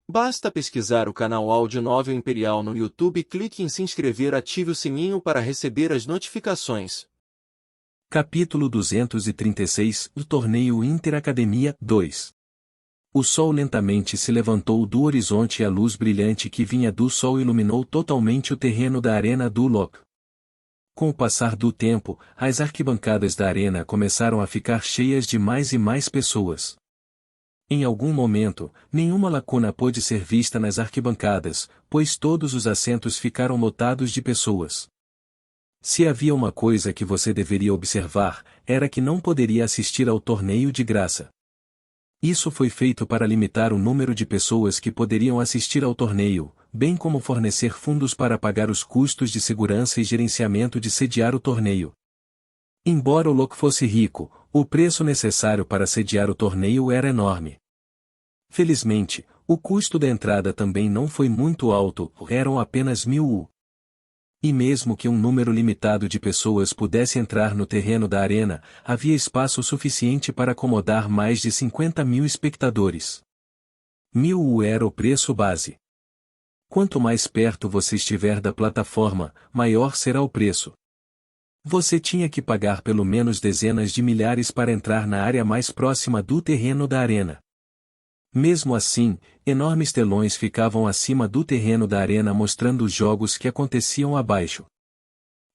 Basta pesquisar o canal Áudio Novel Imperial no YouTube, clique em se inscrever, ative o sininho para receber as notificações. Capítulo 236 O Torneio Interacademia 2. O sol lentamente se levantou do horizonte e a luz brilhante que vinha do sol iluminou totalmente o terreno da arena do LoL. Com o passar do tempo, as arquibancadas da arena começaram a ficar cheias de mais e mais pessoas. Em algum momento, nenhuma lacuna pôde ser vista nas arquibancadas, pois todos os assentos ficaram lotados de pessoas. Se havia uma coisa que você deveria observar, era que não poderia assistir ao torneio de graça. Isso foi feito para limitar o número de pessoas que poderiam assistir ao torneio, bem como fornecer fundos para pagar os custos de segurança e gerenciamento de sediar o torneio. Embora o LoL fosse rico, o preço necessário para sediar o torneio era enorme. Felizmente, o custo da entrada também não foi muito alto, eram apenas 1000 U. E mesmo que um número limitado de pessoas pudesse entrar no terreno da arena, havia espaço suficiente para acomodar mais de 50.000 espectadores. 1000 U era o preço base. Quanto mais perto você estiver da plataforma, maior será o preço. Você tinha que pagar pelo menos dezenas de milhares para entrar na área mais próxima do terreno da arena. Mesmo assim, enormes telões ficavam acima do terreno da arena mostrando os jogos que aconteciam abaixo.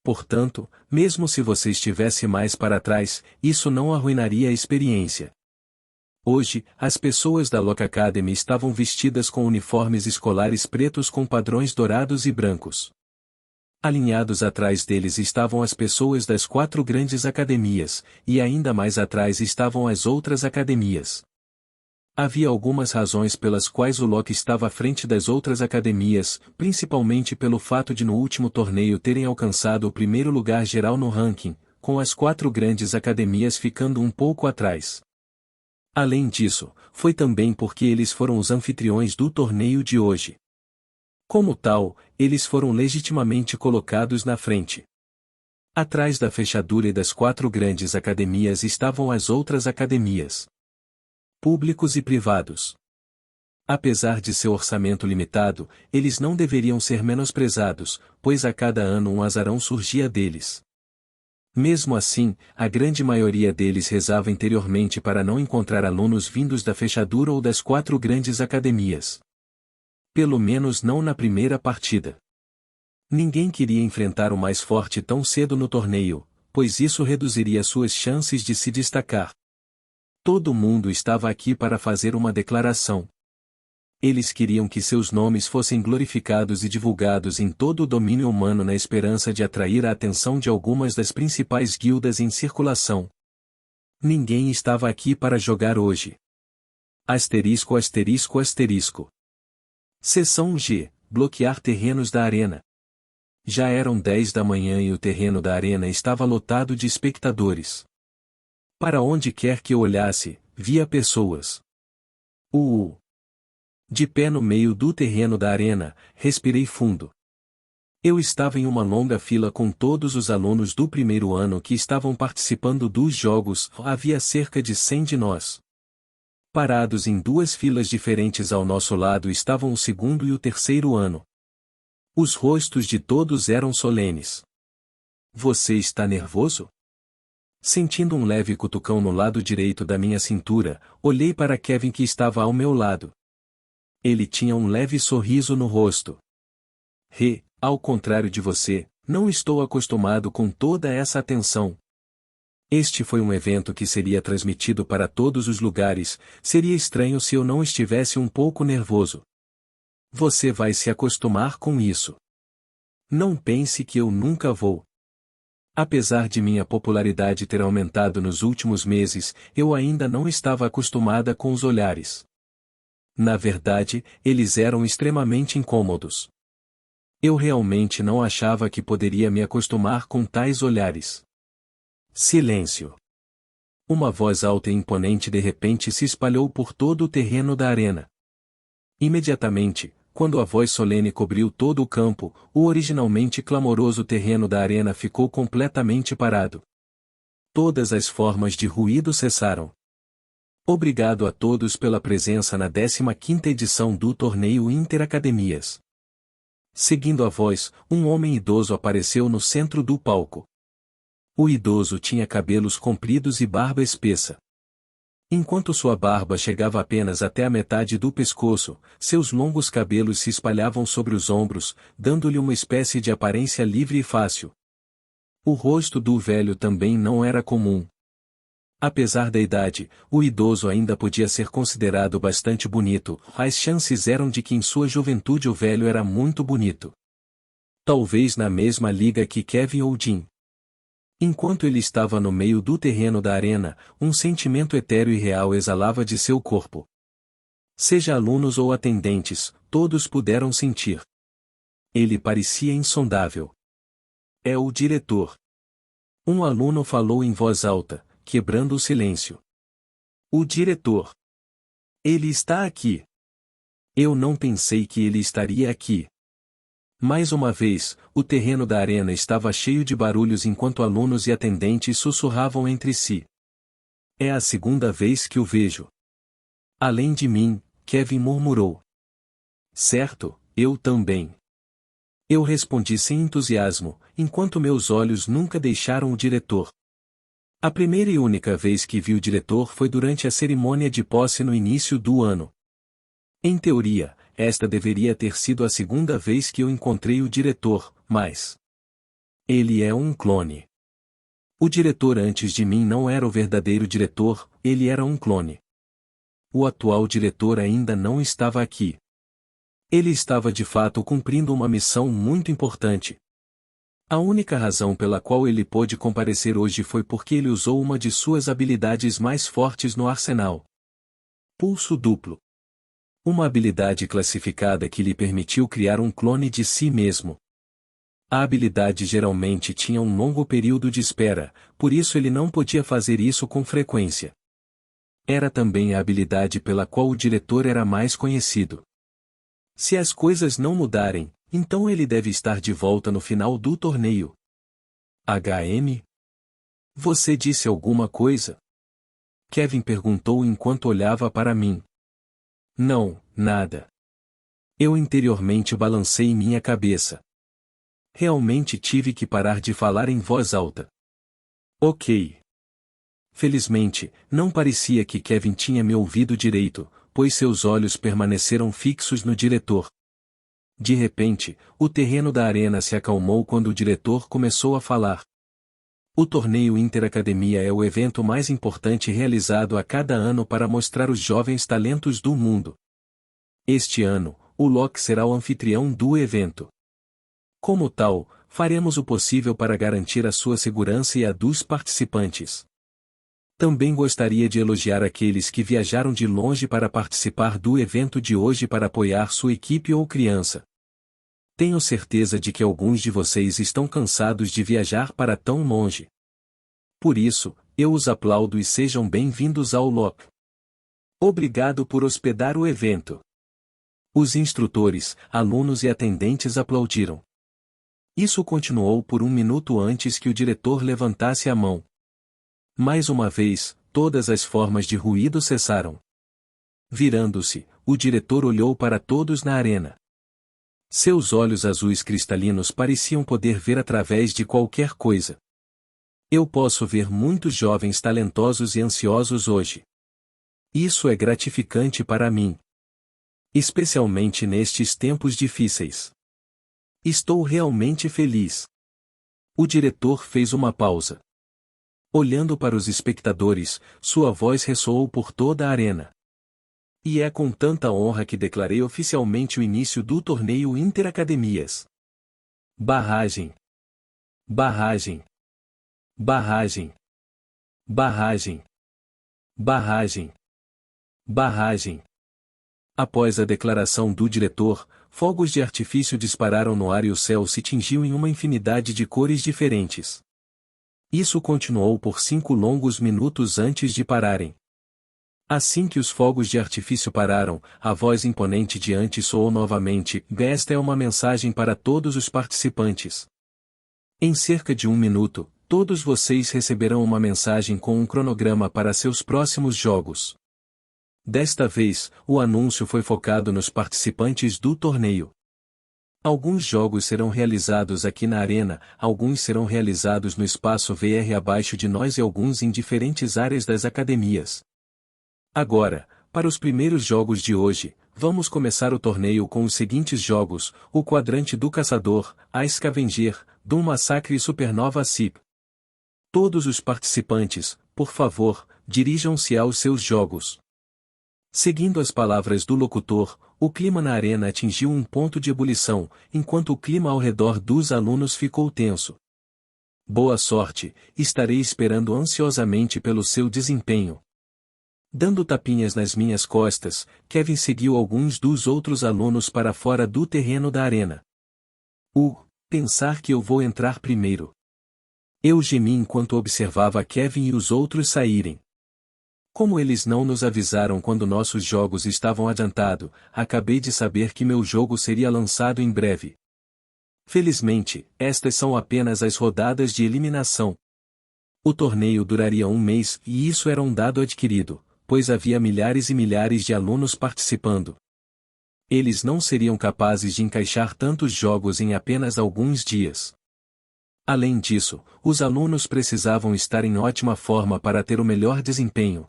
Portanto, mesmo se você estivesse mais para trás, isso não arruinaria a experiência. Hoje, as pessoas da LoL Academy estavam vestidas com uniformes escolares pretos com padrões dourados e brancos. Alinhados atrás deles estavam as pessoas das 4 grandes academias, e ainda mais atrás estavam as outras academias. Havia algumas razões pelas quais o LoL estava à frente das outras academias, principalmente pelo fato de no último torneio terem alcançado o primeiro lugar geral no ranking, com as 4 grandes academias ficando um pouco atrás. Além disso, foi também porque eles foram os anfitriões do torneio de hoje. Como tal, eles foram legitimamente colocados na frente. Atrás da fechadura e das 4 grandes academias estavam as outras academias. Públicos e privados. Apesar de seu orçamento limitado, eles não deveriam ser menosprezados, pois a cada ano um azarão surgia deles. Mesmo assim, a grande maioria deles rezava interiormente para não encontrar alunos vindos da fechadura ou das 4 grandes academias. Pelo menos não na primeira partida. Ninguém queria enfrentar o mais forte tão cedo no torneio, pois isso reduziria suas chances de se destacar. Todo mundo estava aqui para fazer uma declaração. Eles queriam que seus nomes fossem glorificados e divulgados em todo o domínio humano na esperança de atrair a atenção de algumas das principais guildas em circulação. Ninguém estava aqui para jogar hoje. Asterisco asterisco asterisco. Seção G. Bloquear terrenos da arena. Já eram 10 da manhã e o terreno da arena estava lotado de espectadores. Para onde quer que eu olhasse, via pessoas. De pé no meio do terreno da arena, respirei fundo. Eu estava em uma longa fila com todos os alunos do primeiro ano que estavam participando dos jogos, havia cerca de 100 de nós. Parados em 2 filas diferentes ao nosso lado estavam o segundo e o terceiro ano. Os rostos de todos eram solenes. Você está nervoso? Sentindo um leve cutucão no lado direito da minha cintura, olhei para Kevin que estava ao meu lado. Ele tinha um leve sorriso no rosto. Ao contrário de você, não estou acostumado com toda essa atenção. Este foi um evento que seria transmitido para todos os lugares, seria estranho se eu não estivesse um pouco nervoso. Você vai se acostumar com isso. Não pense que eu nunca vou. Apesar de minha popularidade ter aumentado nos últimos meses, eu ainda não estava acostumada com os olhares. Na verdade, eles eram extremamente incômodos. Eu realmente não achava que poderia me acostumar com tais olhares. Silêncio. Uma voz alta e imponente de repente se espalhou por todo o terreno da arena. Imediatamente, quando a voz solene cobriu todo o campo, o originalmente clamoroso terreno da arena ficou completamente parado. Todas as formas de ruído cessaram. Obrigado a todos pela presença na 15ª edição do Torneio Interacademias. Seguindo a voz, um homem idoso apareceu no centro do palco. O idoso tinha cabelos compridos e barba espessa. Enquanto sua barba chegava apenas até a metade do pescoço, seus longos cabelos se espalhavam sobre os ombros, dando-lhe uma espécie de aparência livre e fácil. O rosto do velho também não era comum. Apesar da idade, o idoso ainda podia ser considerado bastante bonito, as chances eram de que em sua juventude o velho era muito bonito. Talvez na mesma liga que Kevin ou Jim. Enquanto ele estava no meio do terreno da arena, um sentimento etéreo e real exalava de seu corpo. Seja alunos ou atendentes, todos puderam sentir. Ele parecia insondável. É o diretor. Um aluno falou em voz alta, quebrando o silêncio. O diretor. Ele está aqui. Eu não pensei que ele estaria aqui. Mais uma vez, o terreno da arena estava cheio de barulhos enquanto alunos e atendentes sussurravam entre si. É a segunda vez que o vejo. Além de mim, Kevin murmurou. Certo, eu também. Eu respondi sem entusiasmo, enquanto meus olhos nunca deixaram o diretor. A primeira e única vez que vi o diretor foi durante a cerimônia de posse no início do ano. Em teoria, esta deveria ter sido a segunda vez que eu encontrei o diretor, mas ele é um clone. O diretor antes de mim não era o verdadeiro diretor, ele era um clone. O atual diretor ainda não estava aqui. Ele estava de fato cumprindo uma missão muito importante. A única razão pela qual ele pôde comparecer hoje foi porque ele usou uma de suas habilidades mais fortes no arsenal. Pulso duplo. Uma habilidade classificada que lhe permitiu criar um clone de si mesmo. A habilidade geralmente tinha um longo período de espera, por isso ele não podia fazer isso com frequência. Era também a habilidade pela qual o diretor era mais conhecido. Se as coisas não mudarem, então ele deve estar de volta no final do torneio. HM? Você disse alguma coisa? Kevin perguntou enquanto olhava para mim. Não, nada. Eu interiormente balancei minha cabeça. Realmente tive que parar de falar em voz alta. Ok. Felizmente, não parecia que Kevin tinha me ouvido direito, pois seus olhos permaneceram fixos no diretor. De repente, o terreno da arena se acalmou quando o diretor começou a falar. O torneio Interacademia é o evento mais importante realizado a cada ano para mostrar os jovens talentos do mundo. Este ano, o Locke será o anfitrião do evento. Como tal, faremos o possível para garantir a sua segurança e a dos participantes. Também gostaria de elogiar aqueles que viajaram de longe para participar do evento de hoje para apoiar sua equipe ou criança. Tenho certeza de que alguns de vocês estão cansados de viajar para tão longe. Por isso, eu os aplaudo e sejam bem-vindos ao Locke. Obrigado por hospedar o evento. Os instrutores, alunos e atendentes aplaudiram. Isso continuou por um minuto antes que o diretor levantasse a mão. Mais uma vez, todas as formas de ruído cessaram. Virando-se, o diretor olhou para todos na arena. Seus olhos azuis cristalinos pareciam poder ver através de qualquer coisa. Eu posso ver muitos jovens talentosos e ansiosos hoje. Isso é gratificante para mim. Especialmente nestes tempos difíceis. Estou realmente feliz. O diretor fez uma pausa. Olhando para os espectadores, sua voz ressoou por toda a arena. E é com tanta honra que declarei oficialmente o início do torneio Interacademias. Barragem. Barragem. Barragem. Barragem. Barragem. Barragem. Após a declaração do diretor, fogos de artifício dispararam no ar e o céu se tingiu em uma infinidade de cores diferentes. Isso continuou por 5 longos minutos antes de pararem. Assim que os fogos de artifício pararam, a voz imponente de antes soou novamente: esta é uma mensagem para todos os participantes. Em cerca de 1 minuto, todos vocês receberão uma mensagem com um cronograma para seus próximos jogos. Desta vez, o anúncio foi focado nos participantes do torneio. Alguns jogos serão realizados aqui na arena, alguns serão realizados no espaço VR abaixo de nós e alguns em diferentes áreas das academias. Agora, para os primeiros jogos de hoje, vamos começar o torneio com os seguintes jogos: o Quadrante do Caçador, a Scavenger, Doom Massacre e Supernova Sip. Todos os participantes, por favor, dirijam-se aos seus jogos. Seguindo as palavras do locutor, o clima na arena atingiu um ponto de ebulição, enquanto o clima ao redor dos alunos ficou tenso. Boa sorte, estarei esperando ansiosamente pelo seu desempenho. Dando tapinhas nas minhas costas, Kevin seguiu alguns dos outros alunos para fora do terreno da arena. Pensar que eu vou entrar primeiro. Eu gemi enquanto observava Kevin e os outros saírem. Como eles não nos avisaram quando nossos jogos estavam adiantados, acabei de saber que meu jogo seria lançado em breve. Felizmente, estas são apenas as rodadas de eliminação. O torneio duraria um mês e isso era um dado adquirido, pois havia milhares e milhares de alunos participando. Eles não seriam capazes de encaixar tantos jogos em apenas alguns dias. Além disso, os alunos precisavam estar em ótima forma para ter o melhor desempenho.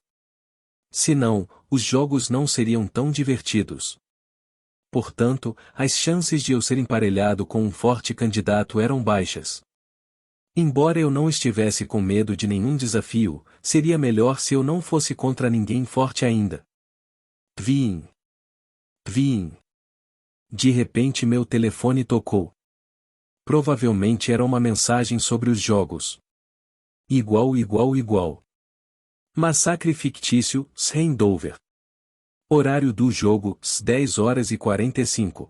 Senão, os jogos não seriam tão divertidos. Portanto, as chances de eu ser emparelhado com um forte candidato eram baixas. Embora eu não estivesse com medo de nenhum desafio, seria melhor se eu não fosse contra ninguém forte ainda. Vim. De repente meu telefone tocou. Provavelmente era uma mensagem sobre os jogos. Igual. Massacre fictício, Handover. Horário do jogo, 10h45.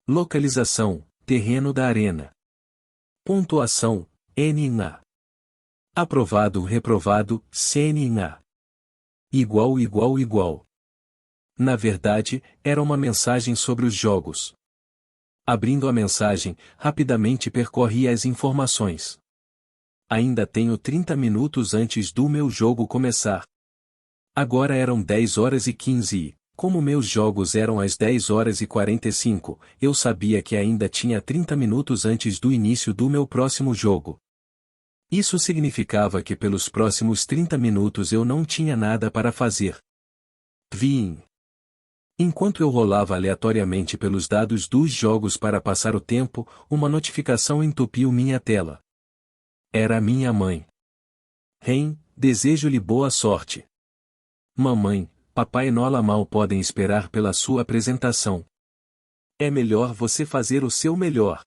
Localização, terreno da arena. Pontuação, NA. Aprovado, reprovado, CNA. Igual. Na verdade, era uma mensagem sobre os jogos. Abrindo a mensagem, rapidamente percorri as informações. Ainda tenho 30 minutos antes do meu jogo começar. Agora eram 10h15 e, como meus jogos eram às 10h45, eu sabia que ainda tinha 30 minutos antes do início do meu próximo jogo. Isso significava que pelos próximos 30 minutos eu não tinha nada para fazer. Vim. Enquanto eu rolava aleatoriamente pelos dados dos jogos para passar o tempo, uma notificação entupiu minha tela. Era minha mãe. Ren, desejo-lhe boa sorte. Mamãe, papai e Nola mal podem esperar pela sua apresentação. É melhor você fazer o seu melhor.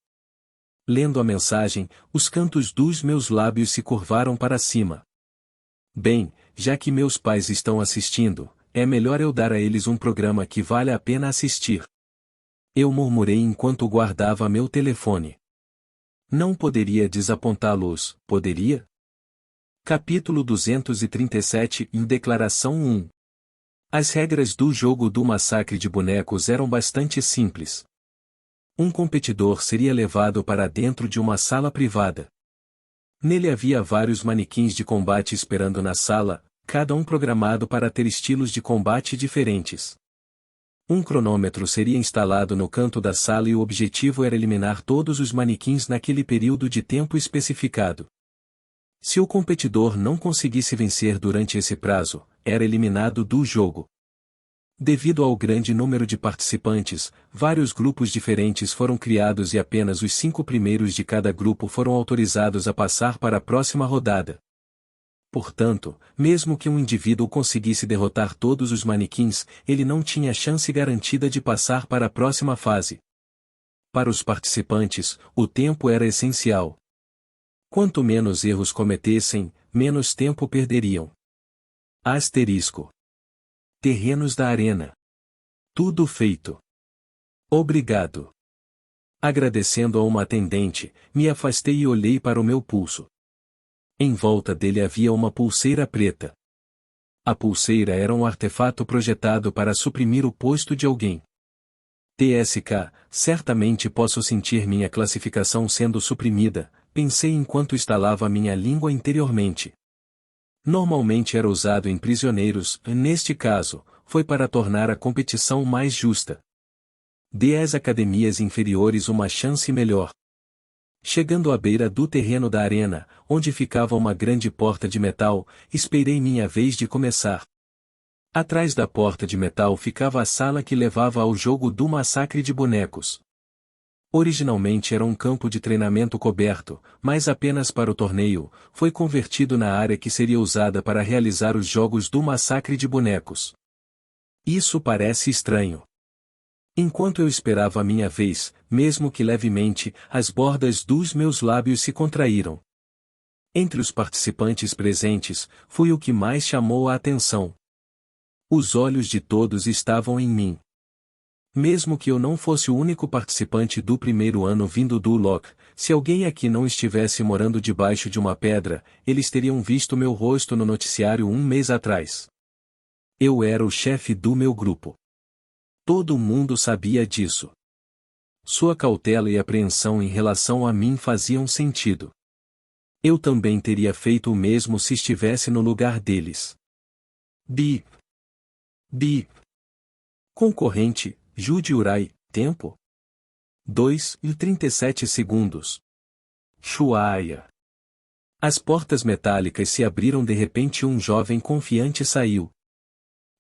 Lendo a mensagem, os cantos dos meus lábios se curvaram para cima. Bem, já que meus pais estão assistindo, é melhor eu dar a eles um programa que vale a pena assistir. Eu murmurei enquanto guardava meu telefone. Não poderia desapontá-los, poderia? Capítulo 237 e Declaração 1. As regras do jogo do massacre de bonecos eram bastante simples. Um competidor seria levado para dentro de uma sala privada. Nele havia vários manequins de combate esperando na sala, cada um programado para ter estilos de combate diferentes. Um cronômetro seria instalado no canto da sala e o objetivo era eliminar todos os manequins naquele período de tempo especificado. Se o competidor não conseguisse vencer durante esse prazo, era eliminado do jogo. Devido ao grande número de participantes, vários grupos diferentes foram criados e apenas os 5 primeiros de cada grupo foram autorizados a passar para a próxima rodada. Portanto, mesmo que um indivíduo conseguisse derrotar todos os manequins, ele não tinha chance garantida de passar para a próxima fase. Para os participantes, o tempo era essencial. Quanto menos erros cometessem, menos tempo perderiam. Asterisco. Terrenos da arena. Tudo feito. Obrigado. Agradecendo a uma atendente, me afastei e olhei para o meu pulso. Em volta dele havia uma pulseira preta. A pulseira era um artefato projetado para suprimir o posto de alguém. TSK, certamente posso sentir minha classificação sendo suprimida, pensei enquanto instalava minha língua interiormente. Normalmente era usado em prisioneiros, neste caso, foi para tornar a competição mais justa. Dê às academias inferiores uma chance melhor. Chegando à beira do terreno da arena, onde ficava uma grande porta de metal, esperei minha vez de começar. Atrás da porta de metal ficava a sala que levava ao jogo do massacre de bonecos. Originalmente era um campo de treinamento coberto, mas apenas para o torneio, foi convertido na área que seria usada para realizar os jogos do massacre de bonecos. Isso parece estranho. Enquanto eu esperava a minha vez, mesmo que levemente, as bordas dos meus lábios se contraíram. Entre os participantes presentes, fui o que mais chamou a atenção. Os olhos de todos estavam em mim. Mesmo que eu não fosse o único participante do primeiro ano vindo do Loch, se alguém aqui não estivesse morando debaixo de uma pedra, eles teriam visto meu rosto no noticiário um mês atrás. Eu era o chefe do meu grupo. Todo mundo sabia disso. Sua cautela e apreensão em relação a mim faziam sentido. Eu também teria feito o mesmo se estivesse no lugar deles. Bip. Bip. Concorrente, Jude Urai, tempo? 2:37 segundos. Shuaya. As portas metálicas se abriram de repente e um jovem confiante saiu.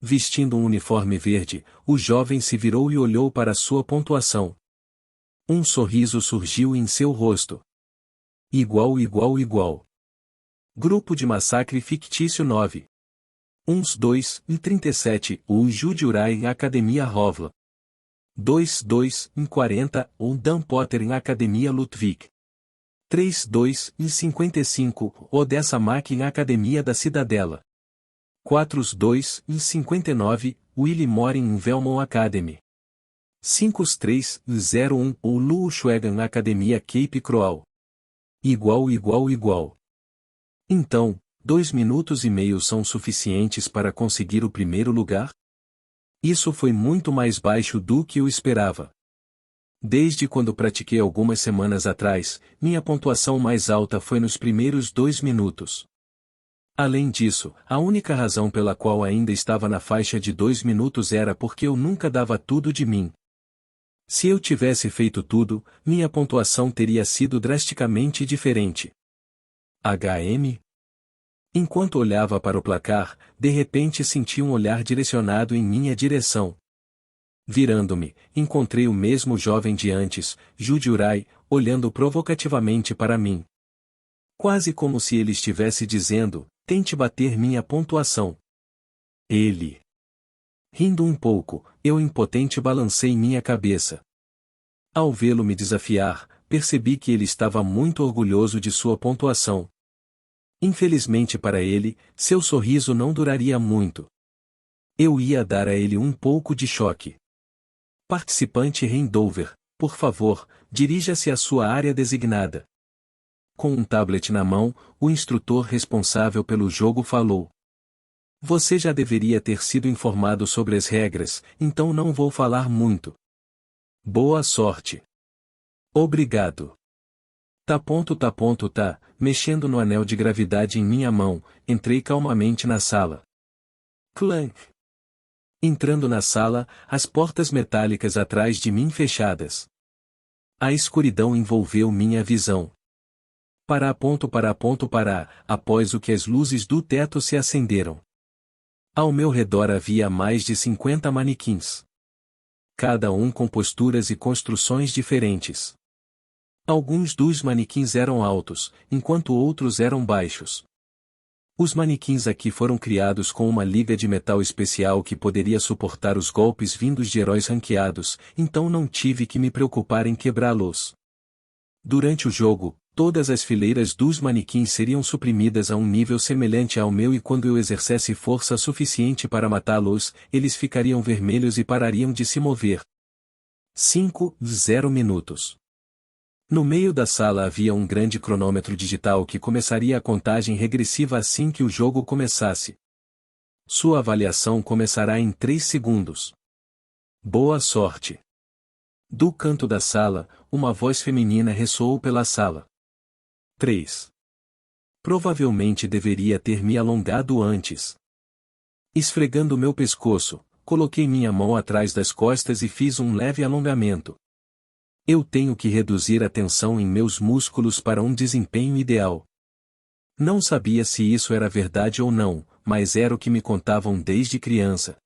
Vestindo um uniforme verde, o jovem se virou e olhou para sua pontuação. Um sorriso surgiu em seu rosto. Igual. Grupo de massacre fictício 9. 2:37, o Jude Urai Academia Rovla. 2:40, o Dan Potter em Academia Ludwig. 3:55, Odessa Mack em Academia da Cidadela. 4:59, Willie Morin em Velmont Academy. 5:3:01, o Lu Schwegan Academia Cape Croal. Igual. Então, 2 minutos e meio são suficientes para conseguir o primeiro lugar? Isso foi muito mais baixo do que eu esperava. Desde quando pratiquei algumas semanas atrás, minha pontuação mais alta foi nos primeiros 2 minutos. Além disso, a única razão pela qual ainda estava na faixa de 2 minutos era porque eu nunca dava tudo de mim. Se eu tivesse feito tudo, minha pontuação teria sido drasticamente diferente. HM? Enquanto olhava para o placar, de repente senti um olhar direcionado em minha direção. Virando-me, encontrei o mesmo jovem de antes, Jude Urai, olhando provocativamente para mim. Quase como se ele estivesse dizendo: tente bater minha pontuação. Ele. Rindo um pouco, eu impotente balancei minha cabeça. Ao vê-lo me desafiar, percebi que ele estava muito orgulhoso de sua pontuação. Infelizmente para ele, seu sorriso não duraria muito. Eu ia dar a ele um pouco de choque. Participante Rendover, por favor, dirija-se à sua área designada. Com um tablet na mão, o instrutor responsável pelo jogo falou: você já deveria ter sido informado sobre as regras, então não vou falar muito. Boa sorte. Obrigado. Tá, mexendo no anel de gravidade em minha mão, entrei calmamente na sala. Clank. Entrando na sala, as portas metálicas atrás de mim fechadas. A escuridão envolveu minha visão. Após o que as luzes do teto se acenderam. Ao meu redor havia mais de 50 manequins. Cada um com posturas e construções diferentes. Alguns dos manequins eram altos, enquanto outros eram baixos. Os manequins aqui foram criados com uma liga de metal especial que poderia suportar os golpes vindos de heróis ranqueados, então não tive que me preocupar em quebrá-los. Durante o jogo, todas as fileiras dos manequins seriam suprimidas a um nível semelhante ao meu e quando eu exercesse força suficiente para matá-los, eles ficariam vermelhos e parariam de se mover. 5:0 minutos. No meio da sala havia um grande cronômetro digital que começaria a contagem regressiva assim que o jogo começasse. Sua avaliação começará em 3 segundos. Boa sorte. Do canto da sala, uma voz feminina ressoou pela sala. 3. Provavelmente deveria ter me alongado antes. Esfregando meu pescoço, coloquei minha mão atrás das costas e fiz um leve alongamento. Eu tenho que reduzir a tensão em meus músculos para um desempenho ideal. Não sabia se isso era verdade ou não, mas era o que me contavam desde criança.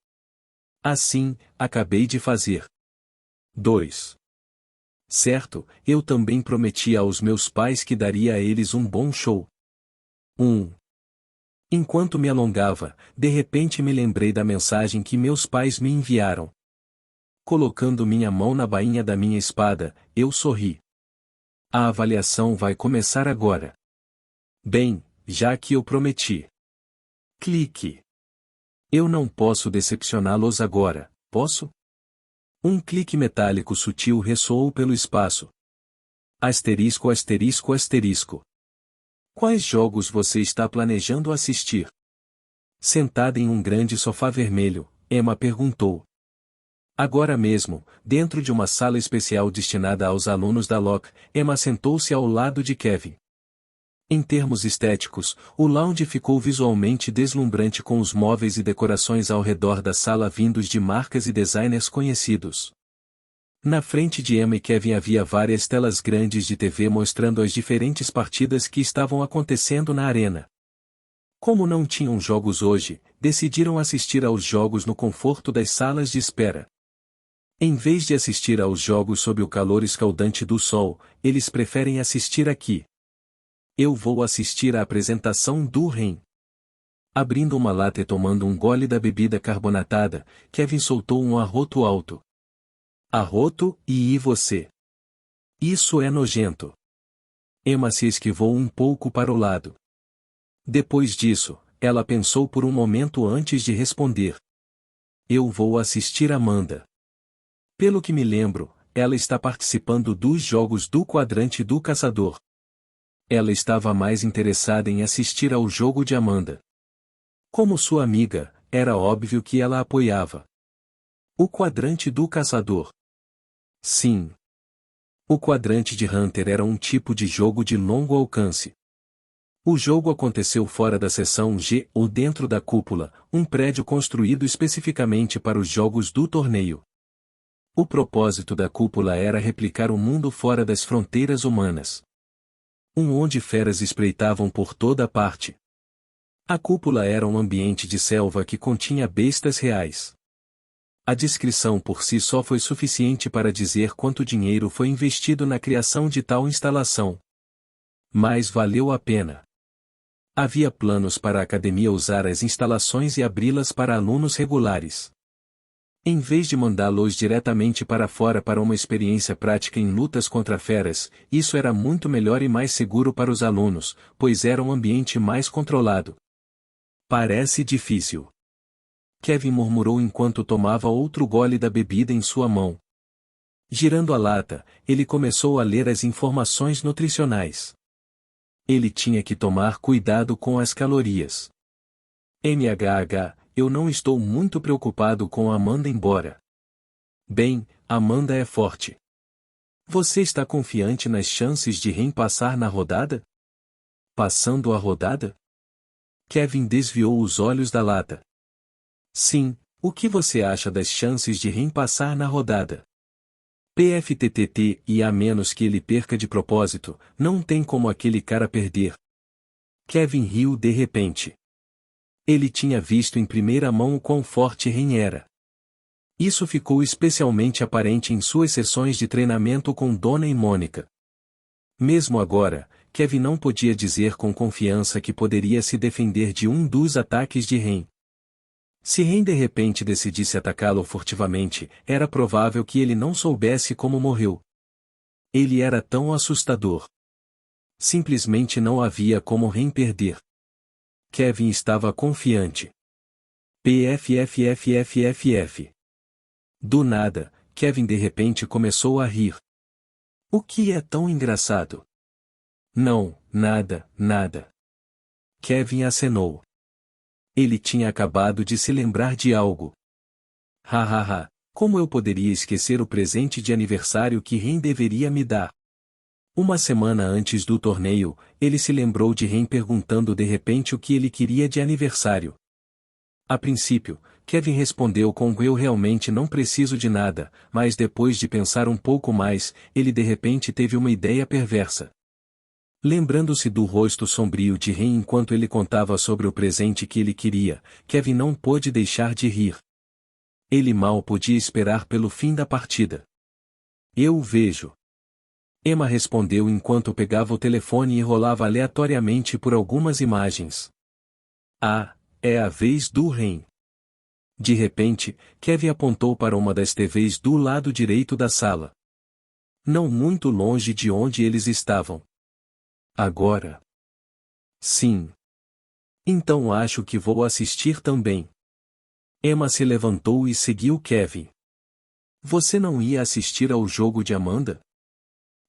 Assim, acabei de fazer. 2. Certo, eu também prometi aos meus pais que daria a eles um bom show. 1. Enquanto me alongava, de repente me lembrei da mensagem que meus pais me enviaram. Colocando minha mão na bainha da minha espada, eu sorri. A avaliação vai começar agora. Bem, já que eu prometi. Clique. Eu não posso decepcioná-los agora, posso? Um clique metálico sutil ressoou pelo espaço. Asterisco asterisco asterisco. Quais jogos você está planejando assistir? Sentada em um grande sofá vermelho, Emma perguntou. Agora mesmo, dentro de uma sala especial destinada aos alunos da Locke, Emma sentou-se ao lado de Kevin. Em termos estéticos, o lounge ficou visualmente deslumbrante com os móveis e decorações ao redor da sala vindos de marcas e designers conhecidos. Na frente de Emma e Kevin havia várias telas grandes de TV mostrando as diferentes partidas que estavam acontecendo na arena. Como não tinham jogos hoje, decidiram assistir aos jogos no conforto das salas de espera. Em vez de assistir aos jogos sob o calor escaldante do sol, eles preferem assistir aqui. Eu vou assistir à apresentação do Ren. Abrindo uma lata e tomando um gole da bebida carbonatada, Kevin soltou um arroto alto. Arroto, e você? Isso é nojento. Emma se esquivou um pouco para o lado. Depois disso, ela pensou por um momento antes de responder. Eu vou assistir Amanda. Pelo que me lembro, ela está participando dos jogos do quadrante do caçador. Ela estava mais interessada em assistir ao jogo de Amanda. Como sua amiga, era óbvio que ela apoiava. O quadrante do caçador. Sim. O quadrante de Hunter era um tipo de jogo de longo alcance. O jogo aconteceu fora da seção G ou dentro da cúpula, um prédio construído especificamente para os jogos do torneio. O propósito da cúpula era replicar o mundo fora das fronteiras humanas. Onde feras espreitavam por toda a parte. A cúpula era um ambiente de selva que continha bestas reais. A descrição por si só foi suficiente para dizer quanto dinheiro foi investido na criação de tal instalação. Mas valeu a pena. Havia planos para a academia usar as instalações e abri-las para alunos regulares. Em vez de mandá-los diretamente para fora para uma experiência prática em lutas contra feras, isso era muito melhor e mais seguro para os alunos, pois era um ambiente mais controlado. Parece difícil. Kevin murmurou enquanto tomava outro gole da bebida em sua mão. Girando a lata, ele começou a ler as informações nutricionais. Ele tinha que tomar cuidado com as calorias. MHH, eu não estou muito preocupado com a Amanda embora. Bem, Amanda é forte. Você está confiante nas chances de Ren passar na rodada? Passando a rodada? Kevin desviou os olhos da lata. Sim, o que você acha das chances de Ren passar na rodada? PFTTT e a menos que ele perca de propósito, não tem como aquele cara perder. Kevin riu de repente. Ele tinha visto em primeira mão o quão forte Ren era. Isso ficou especialmente aparente em suas sessões de treinamento com Donna e Mônica. Mesmo agora, Kevin não podia dizer com confiança que poderia se defender de um dos ataques de Ren. Se Ren de repente decidisse atacá-lo furtivamente, era provável que ele não soubesse como morreu. Ele era tão assustador. Simplesmente não havia como Ren perder. Kevin estava confiante. PFFFFFF. Do nada, Kevin de repente começou a rir. O que é tão engraçado? Não, nada, nada. Kevin acenou. Ele tinha acabado de se lembrar de algo. Hahaha, como eu poderia esquecer o presente de aniversário que Ren deveria me dar? Uma semana antes do torneio, ele se lembrou de Ren perguntando de repente o que ele queria de aniversário. A princípio, Kevin respondeu com: eu realmente não preciso de nada, mas depois de pensar um pouco mais, ele de repente teve uma ideia perversa. Lembrando-se do rosto sombrio de Ren enquanto ele contava sobre o presente que ele queria, Kevin não pôde deixar de rir. Ele mal podia esperar pelo fim da partida. Eu o vejo. Emma respondeu enquanto pegava o telefone e rolava aleatoriamente por algumas imagens. Ah, é a vez do Ren. De repente, Kevin apontou para uma das TVs do lado direito da sala. Não muito longe de onde eles estavam. Agora. Sim. Então acho que vou assistir também. Emma se levantou e seguiu Kevin. Você não ia assistir ao jogo de Amanda?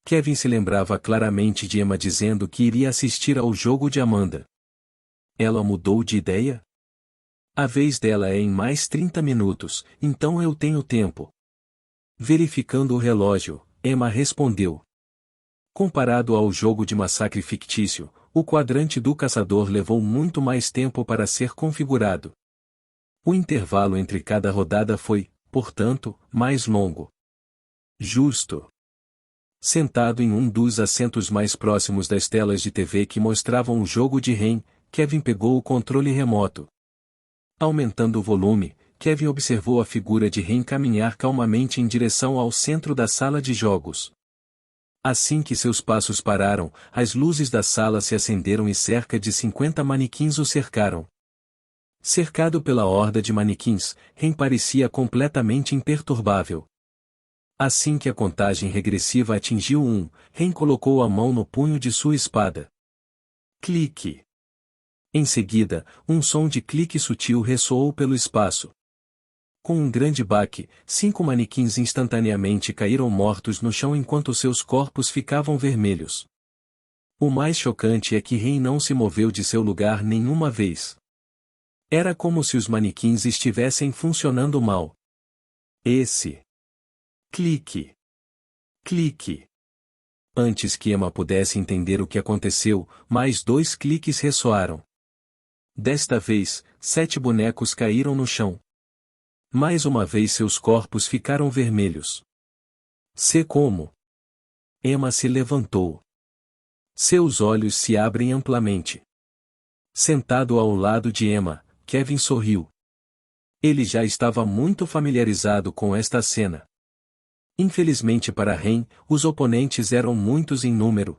Kevin se lembrava claramente de Emma dizendo que iria assistir ao jogo de Amanda. Ela mudou de ideia? A vez dela é em mais 30 minutos, então eu tenho tempo. Verificando o relógio, Emma respondeu. Comparado ao jogo de massacre fictício, o quadrante do caçador levou muito mais tempo para ser configurado. O intervalo entre cada rodada foi, portanto, mais longo. Justo. Sentado em um dos assentos mais próximos das telas de TV que mostravam o jogo de Ren, Kevin pegou o controle remoto. Aumentando o volume, Kevin observou a figura de Ren caminhar calmamente em direção ao centro da sala de jogos. Assim que seus passos pararam, as luzes da sala se acenderam e cerca de 50 manequins o cercaram. Cercado pela horda de manequins, Ren parecia completamente imperturbável. Assim que a contagem regressiva atingiu 1, Ren colocou a mão no punho de sua espada. Clique. Em seguida, um som de clique sutil ressoou pelo espaço. Com um grande baque, 5 manequins instantaneamente caíram mortos no chão enquanto seus corpos ficavam vermelhos. O mais chocante é que Ren não se moveu de seu lugar nenhuma vez. Era como se os manequins estivessem funcionando mal. Esse. Clique. Clique. Antes que Emma pudesse entender o que aconteceu, mais 2 cliques ressoaram. Desta vez, 7 bonecos caíram no chão. Mais uma vez seus corpos ficaram vermelhos. Se como? Emma se levantou. Seus olhos se abrem amplamente. Sentado ao lado de Emma, Kevin sorriu. Ele já estava muito familiarizado com esta cena. Infelizmente para Ren, os oponentes eram muitos em número.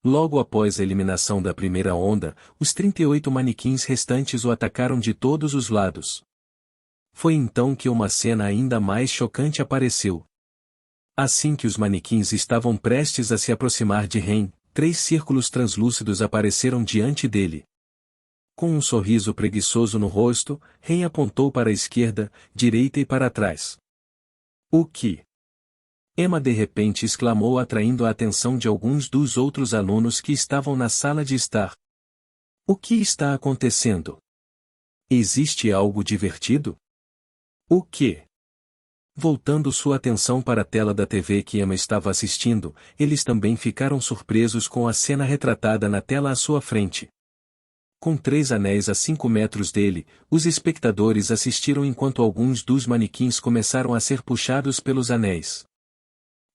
Logo após a eliminação da primeira onda, os 38 manequins restantes o atacaram de todos os lados. Foi então que uma cena ainda mais chocante apareceu. Assim que os manequins estavam prestes a se aproximar de Ren, 3 círculos translúcidos apareceram diante dele. Com um sorriso preguiçoso no rosto, Ren apontou para a esquerda, direita e para trás. O que? Emma de repente exclamou atraindo a atenção de alguns dos outros alunos que estavam na sala de estar. O que está acontecendo? Existe algo divertido? O que? Voltando sua atenção para a tela da TV que Emma estava assistindo, eles também ficaram surpresos com a cena retratada na tela à sua frente. Com 3 anéis a 5 metros dele, os espectadores assistiram enquanto alguns dos manequins começaram a ser puxados pelos anéis.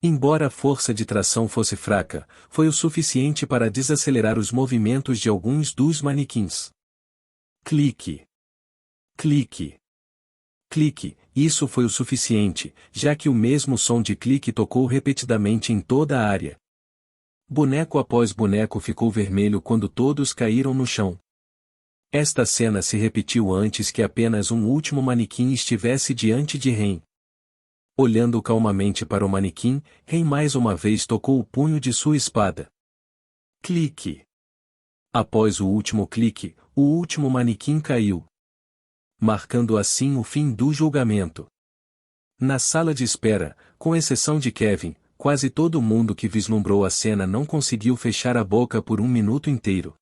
Embora a força de tração fosse fraca, foi o suficiente para desacelerar os movimentos de alguns dos manequins. Clique. Clique. Clique, isso foi o suficiente, já que o mesmo som de clique tocou repetidamente em toda a área. Boneco após boneco ficou vermelho quando todos caíram no chão. Esta cena se repetiu antes que apenas um último manequim estivesse diante de Ren. Olhando calmamente para o manequim, Ren mais uma vez tocou o punho de sua espada. Clique. Após o último clique, o último manequim caiu, marcando assim o fim do julgamento. Na sala de espera, com exceção de Kevin, quase todo mundo que vislumbrou a cena não conseguiu fechar a boca por 1 minuto inteiro.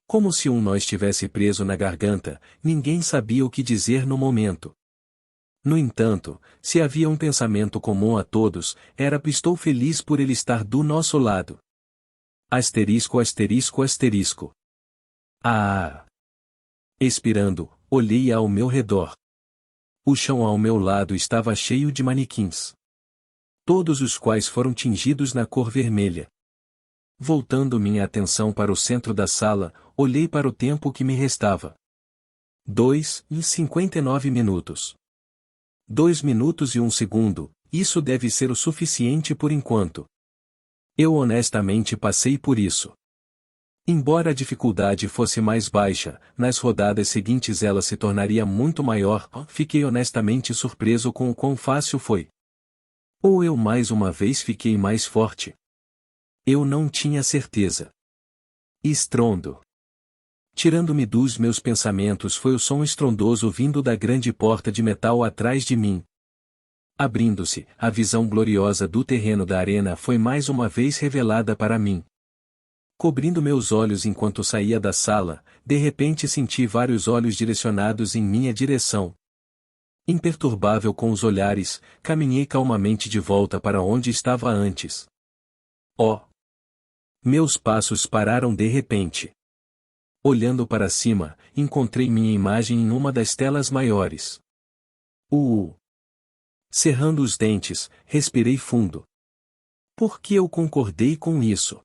Como se um nó estivesse preso na garganta, ninguém sabia o que dizer no momento. No entanto, se havia um pensamento comum a todos, era: estou feliz por ele estar do nosso lado. Asterisco asterisco asterisco. Ah! Expirando, olhei ao meu redor. O chão ao meu lado estava cheio de manequins, todos os quais foram tingidos na cor vermelha. Voltando minha atenção para o centro da sala, olhei para o tempo que me restava. 2:59 minutos. 2 minutos e 1 segundo, isso deve ser o suficiente por enquanto. Eu honestamente passei por isso. Embora a dificuldade fosse mais baixa, nas rodadas seguintes ela se tornaria muito maior, fiquei honestamente surpreso com o quão fácil foi. Ou eu mais uma vez fiquei mais forte? Eu não tinha certeza. Estrondo. Tirando-me dos meus pensamentos foi o som estrondoso vindo da grande porta de metal atrás de mim. Abrindo-se, a visão gloriosa do terreno da arena foi mais uma vez revelada para mim. Cobrindo meus olhos enquanto saía da sala, de repente senti vários olhos direcionados em minha direção. Imperturbável com os olhares, caminhei calmamente de volta para onde estava antes. Oh! Meus passos pararam de repente. Olhando para cima, encontrei minha imagem em uma das telas maiores. Cerrando os dentes, respirei fundo. Por que eu concordei com isso?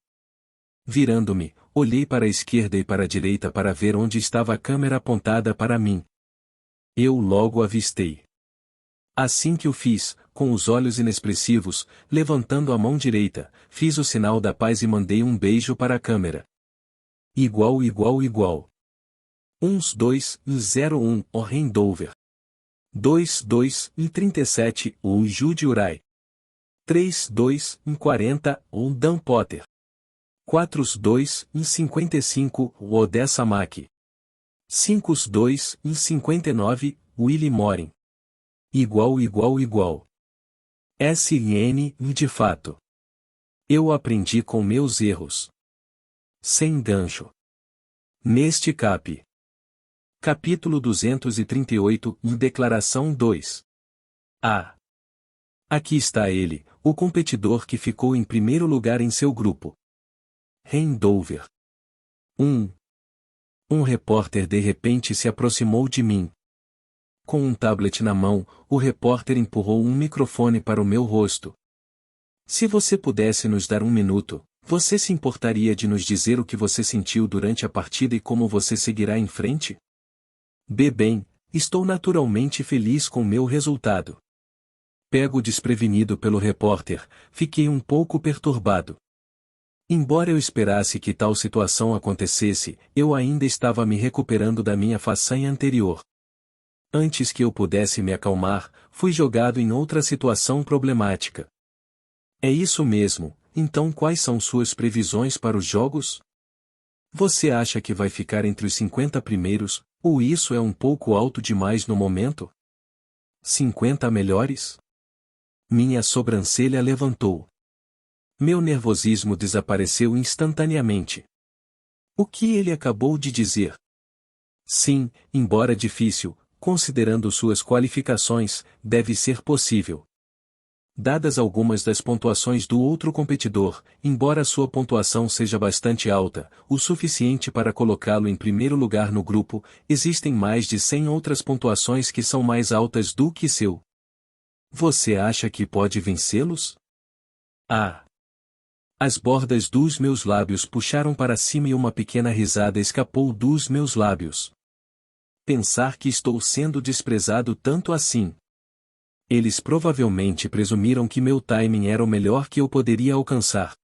Virando-me, olhei para a esquerda e para a direita para ver onde estava a câmera apontada para mim. Eu logo avistei. Assim que o fiz, com os olhos inexpressivos, levantando a mão direita, fiz o sinal da paz e mandei um beijo para a câmera. Igual. 12:01 o Rendover. 2:37 o Jude Urai. 3:40 o Dan Potter. 4:55 o Odessa Mack. 5:59 Willie Morin. Igual. SN de fato. Eu aprendi com meus erros. Sem gancho. Neste Capítulo 238 Declaração 2. Aqui está ele, o competidor que ficou em primeiro lugar em seu grupo. Rendover. Um repórter de repente se aproximou de mim. Com um tablet na mão, o repórter empurrou um microfone para o meu rosto. Se você pudesse nos dar 1 minuto, você se importaria de nos dizer o que você sentiu durante a partida e como você seguirá em frente? Bem, estou naturalmente feliz com meu resultado. Pego desprevenido pelo repórter, fiquei um pouco perturbado. Embora eu esperasse que tal situação acontecesse, eu ainda estava me recuperando da minha façanha anterior. Antes que eu pudesse me acalmar, fui jogado em outra situação problemática. É isso mesmo, então quais são suas previsões para os jogos? Você acha que vai ficar entre os 50 primeiros, ou isso é um pouco alto demais no momento? 50 melhores? Minha sobrancelha levantou. Meu nervosismo desapareceu instantaneamente. O que ele acabou de dizer? Sim, embora difícil, considerando suas qualificações, deve ser possível. Dadas algumas das pontuações do outro competidor, embora sua pontuação seja bastante alta, o suficiente para colocá-lo em primeiro lugar no grupo, existem mais de 100 outras pontuações que são mais altas do que seu. Você acha que pode vencê-los? As bordas dos meus lábios puxaram para cima e uma pequena risada escapou dos meus lábios. Pensar que estou sendo desprezado tanto assim. Eles provavelmente presumiram que meu timing era o melhor que eu poderia alcançar.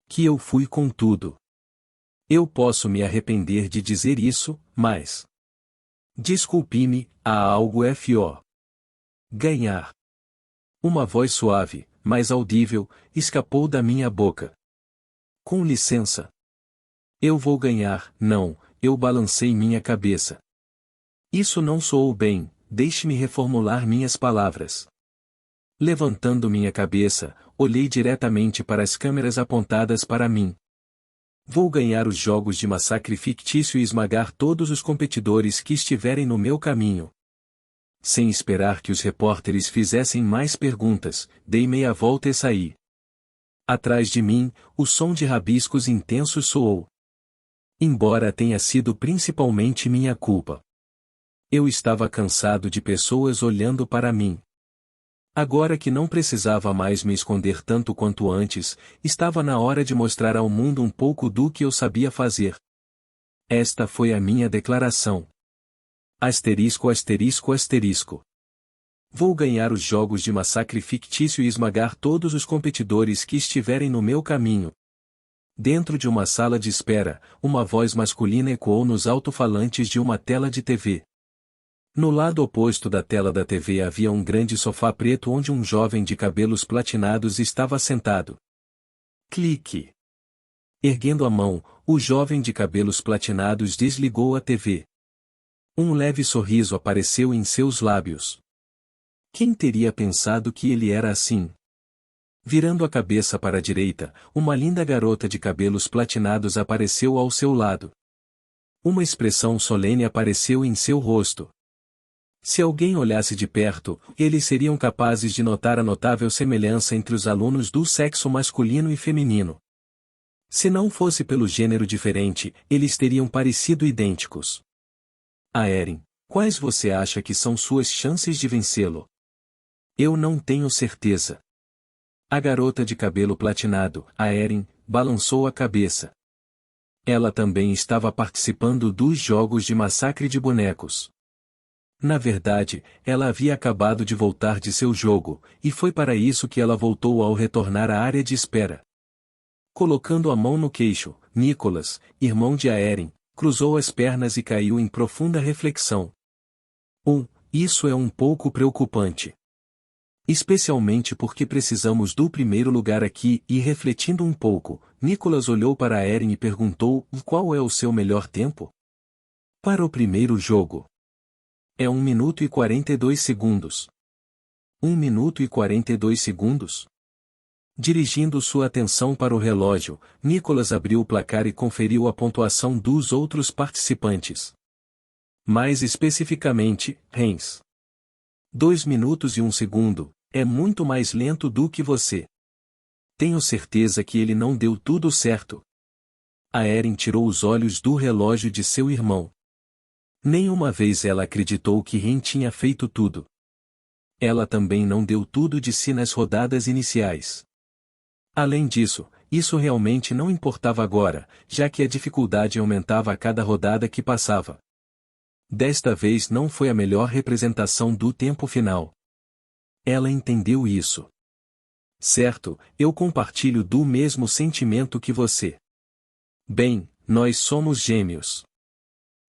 Que eu fui com tudo. Eu posso me arrepender de dizer isso, mas... Desculpe-me, há algo FO. Ganhar. Uma voz suave, mas audível, escapou da minha boca. Com licença. Eu vou ganhar, não, eu balancei minha cabeça. Isso não soou bem, deixe-me reformular minhas palavras. Levantando minha cabeça, olhei diretamente para as câmeras apontadas para mim. Vou ganhar os jogos de massacre fictício e esmagar todos os competidores que estiverem no meu caminho. Sem esperar que os repórteres fizessem mais perguntas, dei meia volta e saí. Atrás de mim, o som de rabiscos intensos soou. Embora tenha sido principalmente minha culpa. Eu estava cansado de pessoas olhando para mim. Agora que não precisava mais me esconder tanto quanto antes, estava na hora de mostrar ao mundo um pouco do que eu sabia fazer. Esta foi a minha declaração. Asterisco asterisco asterisco. Vou ganhar os jogos de massacre fictício e esmagar todos os competidores que estiverem no meu caminho. Dentro de uma sala de espera, uma voz masculina ecoou nos alto-falantes de uma tela de TV. No lado oposto da tela da TV havia um grande sofá preto onde um jovem de cabelos platinados estava sentado. Clique. Erguendo a mão, o jovem de cabelos platinados desligou a TV. Um leve sorriso apareceu em seus lábios. Quem teria pensado que ele era assim? Virando a cabeça para a direita, uma linda garota de cabelos platinados apareceu ao seu lado. Uma expressão solene apareceu em seu rosto. Se alguém olhasse de perto, eles seriam capazes de notar a notável semelhança entre os alunos do sexo masculino e feminino. Se não fosse pelo gênero diferente, eles teriam parecido idênticos. Aeren, quais você acha que são suas chances de vencê-lo? Eu não tenho certeza. A garota de cabelo platinado, Aeren, balançou a cabeça. Ela também estava participando dos jogos de massacre de bonecos. Na verdade, ela havia acabado de voltar de seu jogo, e foi para isso que ela voltou ao retornar à área de espera. Colocando a mão no queixo, Nicholas, irmão de Aeren, cruzou as pernas e caiu em profunda reflexão. Isso é um pouco preocupante. Especialmente porque precisamos do primeiro lugar aqui, e refletindo um pouco, Nicholas olhou para Aeren e perguntou, qual é o seu melhor tempo? Para o primeiro jogo. É 1 minuto e 42 segundos. 1 minuto e 42 segundos? Dirigindo sua atenção para o relógio, Nicholas abriu o placar e conferiu a pontuação dos outros participantes. Mais especificamente, Hens. 2 minutos e 1 segundo, é muito mais lento do que você. Tenho certeza que ele não deu tudo certo. Aeren tirou os olhos do relógio de seu irmão. Nenhuma vez ela acreditou que Ren tinha feito tudo. Ela também não deu tudo de si nas rodadas iniciais. Além disso, isso realmente não importava agora, já que a dificuldade aumentava a cada rodada que passava. Desta vez não foi a melhor representação do tempo final. Ela entendeu isso. Certo, eu compartilho do mesmo sentimento que você. Bem, nós somos gêmeos.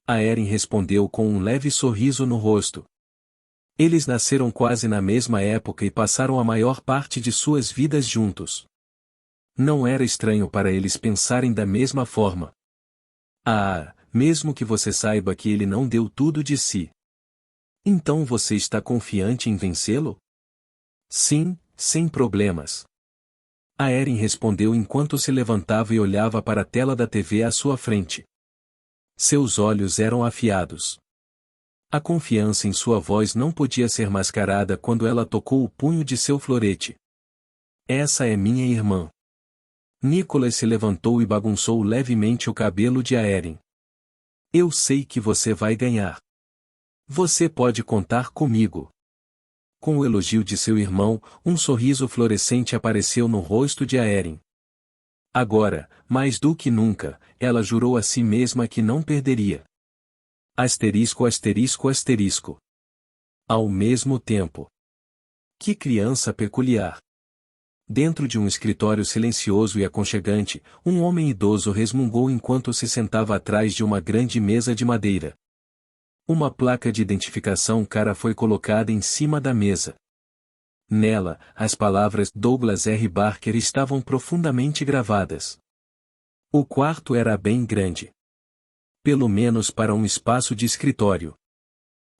Aeren respondeu com um leve sorriso no rosto. Eles nasceram quase na mesma época e passaram a maior parte de suas vidas juntos. Não era estranho para eles pensarem da mesma forma. Mesmo que você saiba que ele não deu tudo de si. Então você está confiante em vencê-lo? Sim, sem problemas. Aeren respondeu enquanto se levantava e olhava para a tela da TV à sua frente. Seus olhos eram afiados. A confiança em sua voz não podia ser mascarada quando ela tocou o punho de seu florete. Essa é minha irmã. Nicholas se levantou e bagunçou levemente o cabelo de Aeren. Eu sei que você vai ganhar. Você pode contar comigo. Com o elogio de seu irmão, um sorriso fluorescente apareceu no rosto de Aeren. Agora, mais do que nunca, ela jurou a si mesma que não perderia. Asterisco asterisco asterisco. Ao mesmo tempo. Que criança peculiar. Dentro de um escritório silencioso e aconchegante, um homem idoso resmungou enquanto se sentava atrás de uma grande mesa de madeira. Uma placa de identificação cara foi colocada em cima da mesa. Nela, as palavras Douglas R. Barker estavam profundamente gravadas. O quarto era bem grande. Pelo menos para um espaço de escritório.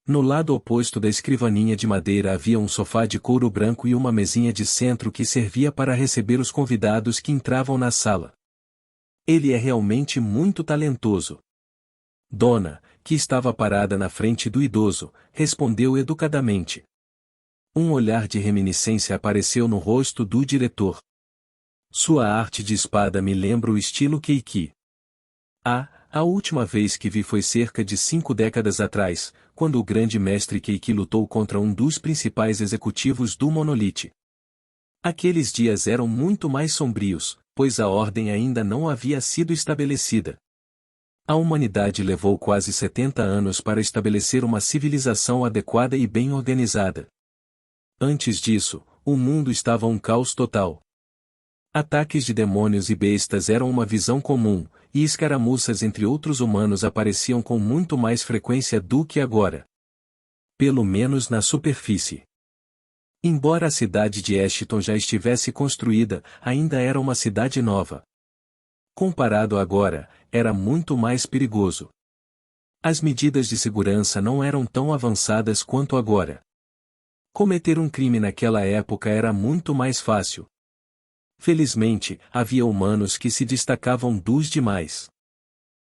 No lado oposto da escrivaninha de madeira havia um sofá de couro branco e uma mesinha de centro que servia para receber os convidados que entravam na sala. Ele é realmente muito talentoso. Dona, que estava parada na frente do idoso, respondeu educadamente. Um olhar de reminiscência apareceu no rosto do diretor. Sua arte de espada me lembra o estilo Keiki. A última vez que vi foi cerca de 5 décadas atrás, quando o grande mestre Keiki lutou contra um dos principais executivos do Monolith. Aqueles dias eram muito mais sombrios, pois a ordem ainda não havia sido estabelecida. A humanidade levou quase 70 anos para estabelecer uma civilização adequada e bem organizada. Antes disso, o mundo estava um caos total. Ataques de demônios e bestas eram uma visão comum, e escaramuças entre outros humanos apareciam com muito mais frequência do que agora. Pelo menos na superfície. Embora a cidade de Ashton já estivesse construída, ainda era uma cidade nova. Comparado agora, era muito mais perigoso. As medidas de segurança não eram tão avançadas quanto agora. Cometer um crime naquela época era muito mais fácil. Felizmente, havia humanos que se destacavam dos demais.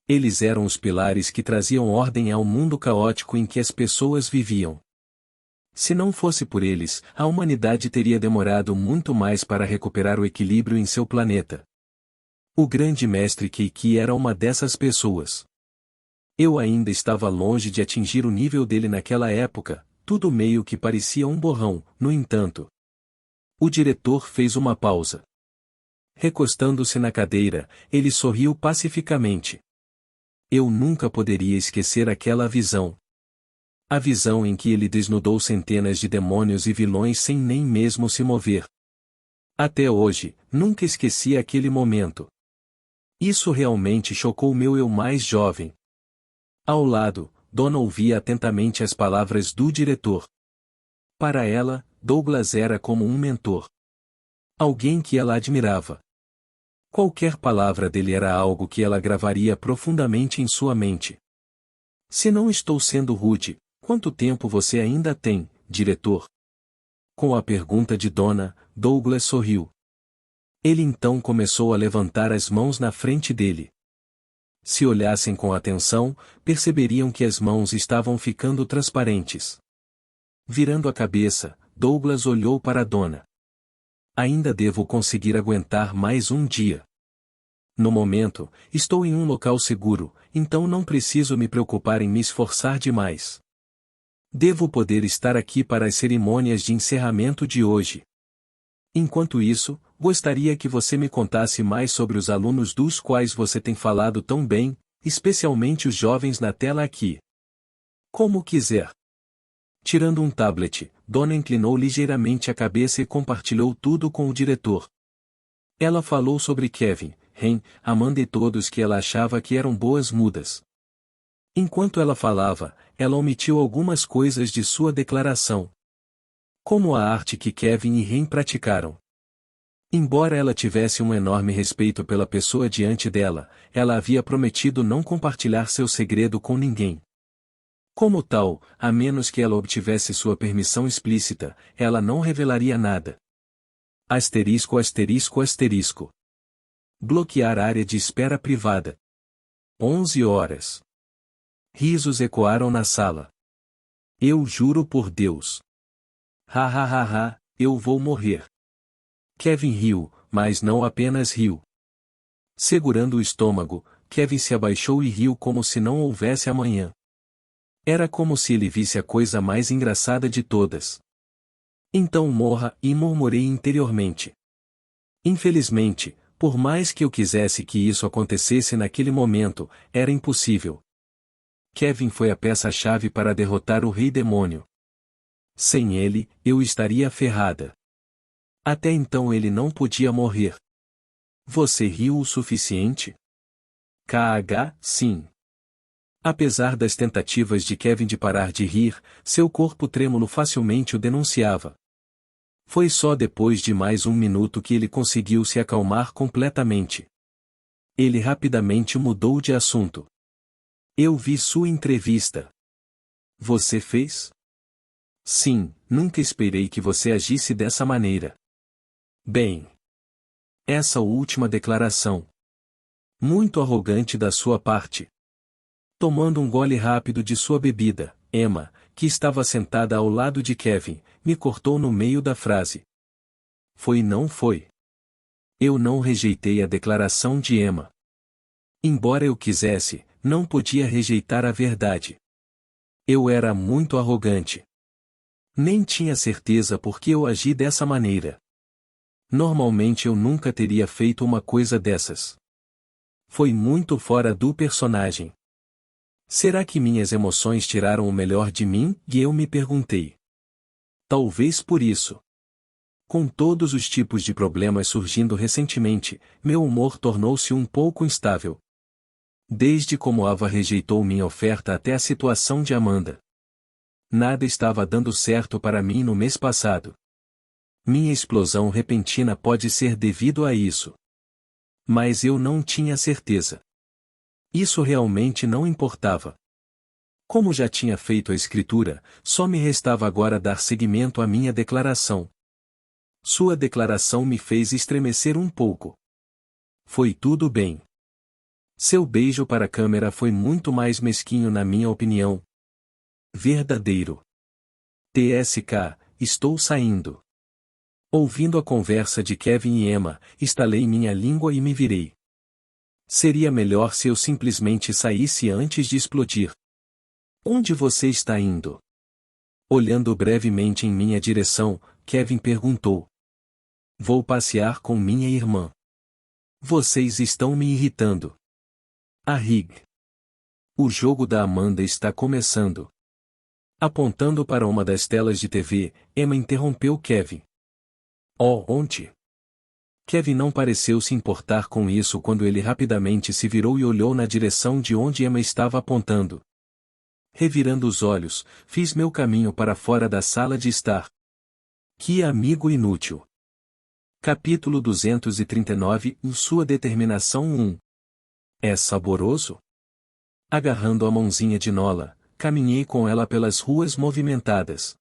Eles eram os pilares que traziam ordem ao mundo caótico em que as pessoas viviam. Se não fosse por eles, a humanidade teria demorado muito mais para recuperar o equilíbrio em seu planeta. O grande mestre Keiki era uma dessas pessoas. Eu ainda estava longe de atingir o nível dele naquela época, tudo meio que parecia um borrão, no entanto. O diretor fez uma pausa. Recostando-se na cadeira, ele sorriu pacificamente. Eu nunca poderia esquecer aquela visão. A visão em que ele desnudou centenas de demônios e vilões sem nem mesmo se mover. Até hoje, nunca esqueci aquele momento. Isso realmente chocou meu eu mais jovem. Ao lado, Donna ouvia atentamente as palavras do diretor. Para ela, Douglas era como um mentor. Alguém que ela admirava. Qualquer palavra dele era algo que ela gravaria profundamente em sua mente. Se não estou sendo rude, quanto tempo você ainda tem, diretor? Com a pergunta de Donna, Douglas sorriu. Ele então começou a levantar as mãos na frente dele. Se olhassem com atenção, perceberiam que as mãos estavam ficando transparentes. Virando a cabeça, Douglas olhou para Donna. Ainda devo conseguir aguentar mais um dia. No momento, estou em um local seguro, então não preciso me preocupar em me esforçar demais. Devo poder estar aqui para as cerimônias de encerramento de hoje. Enquanto isso, gostaria que você me contasse mais sobre os alunos dos quais você tem falado tão bem, especialmente os jovens na tela aqui. Como quiser. Tirando um tablet, Donna inclinou ligeiramente a cabeça e compartilhou tudo com o diretor. Ela falou sobre Kevin, Ren, Amanda e todos que ela achava que eram boas mudas. Enquanto ela falava, ela omitiu algumas coisas de sua declaração. Como a arte que Kevin e Ren praticaram. Embora ela tivesse um enorme respeito pela pessoa diante dela, ela havia prometido não compartilhar seu segredo com ninguém. Como tal, a menos que ela obtivesse sua permissão explícita, ela não revelaria nada. Asterisco asterisco asterisco. Bloquear área de espera privada. 11 horas. Risos ecoaram na sala. Eu juro por Deus. Ha ha ha ha, eu vou morrer. Kevin riu, mas não apenas riu. Segurando o estômago, Kevin se abaixou e riu como se não houvesse amanhã. Era como se ele visse a coisa mais engraçada de todas. Então morra, e murmurei interiormente. Infelizmente, por mais que eu quisesse que isso acontecesse naquele momento, era impossível. Kevin foi a peça-chave para derrotar o Rei Demônio. Sem ele, eu estaria ferrada. Até então ele não podia morrer. Você riu o suficiente? KH, sim. Apesar das tentativas de Kevin de parar de rir, seu corpo trêmulo facilmente o denunciava. Foi só depois de mais um minuto que ele conseguiu se acalmar completamente. Ele rapidamente mudou de assunto. Eu vi sua entrevista. Você fez? Sim, nunca esperei que você agisse dessa maneira. Bem. Essa última declaração. Muito arrogante da sua parte. Tomando um gole rápido de sua bebida, Emma, que estava sentada ao lado de Kevin, me cortou no meio da frase. Foi não foi. Eu não rejeitei a declaração de Emma. Embora eu quisesse, não podia rejeitar a verdade. Eu era muito arrogante. Nem tinha certeza por que eu agi dessa maneira. Normalmente eu nunca teria feito uma coisa dessas. Foi muito fora do personagem. Será que minhas emoções tiraram o melhor de mim? E eu me perguntei. Talvez por isso. Com todos os tipos de problemas surgindo recentemente, meu humor tornou-se um pouco instável. Desde como Ava rejeitou minha oferta até a situação de Amanda. Nada estava dando certo para mim no mês passado. Minha explosão repentina pode ser devido a isso. Mas eu não tinha certeza. Isso realmente não importava. Como já tinha feito a escritura, só me restava agora dar seguimento à minha declaração. Sua declaração me fez estremecer um pouco. Foi tudo bem. Seu beijo para a câmera foi muito mais mesquinho na minha opinião. Verdadeiro. TSK, estou saindo. Ouvindo a conversa de Kevin e Emma, estalei minha língua e me virei. Seria melhor se eu simplesmente saísse antes de explodir. Onde você está indo? Olhando brevemente em minha direção, Kevin perguntou. Vou passear com minha irmã. Vocês estão me irritando. A Rig. O jogo da Amanda está começando. Apontando para uma das telas de TV, Emma interrompeu Kevin. Oh, onde? Kevin não pareceu se importar com isso quando ele rapidamente se virou e olhou na direção de onde Emma estava apontando. Revirando os olhos, fiz meu caminho para fora da sala de estar. Que amigo inútil! Capítulo 239 Sua determinação 1. É saboroso? Agarrando a mãozinha de Nola, caminhei com ela pelas ruas movimentadas.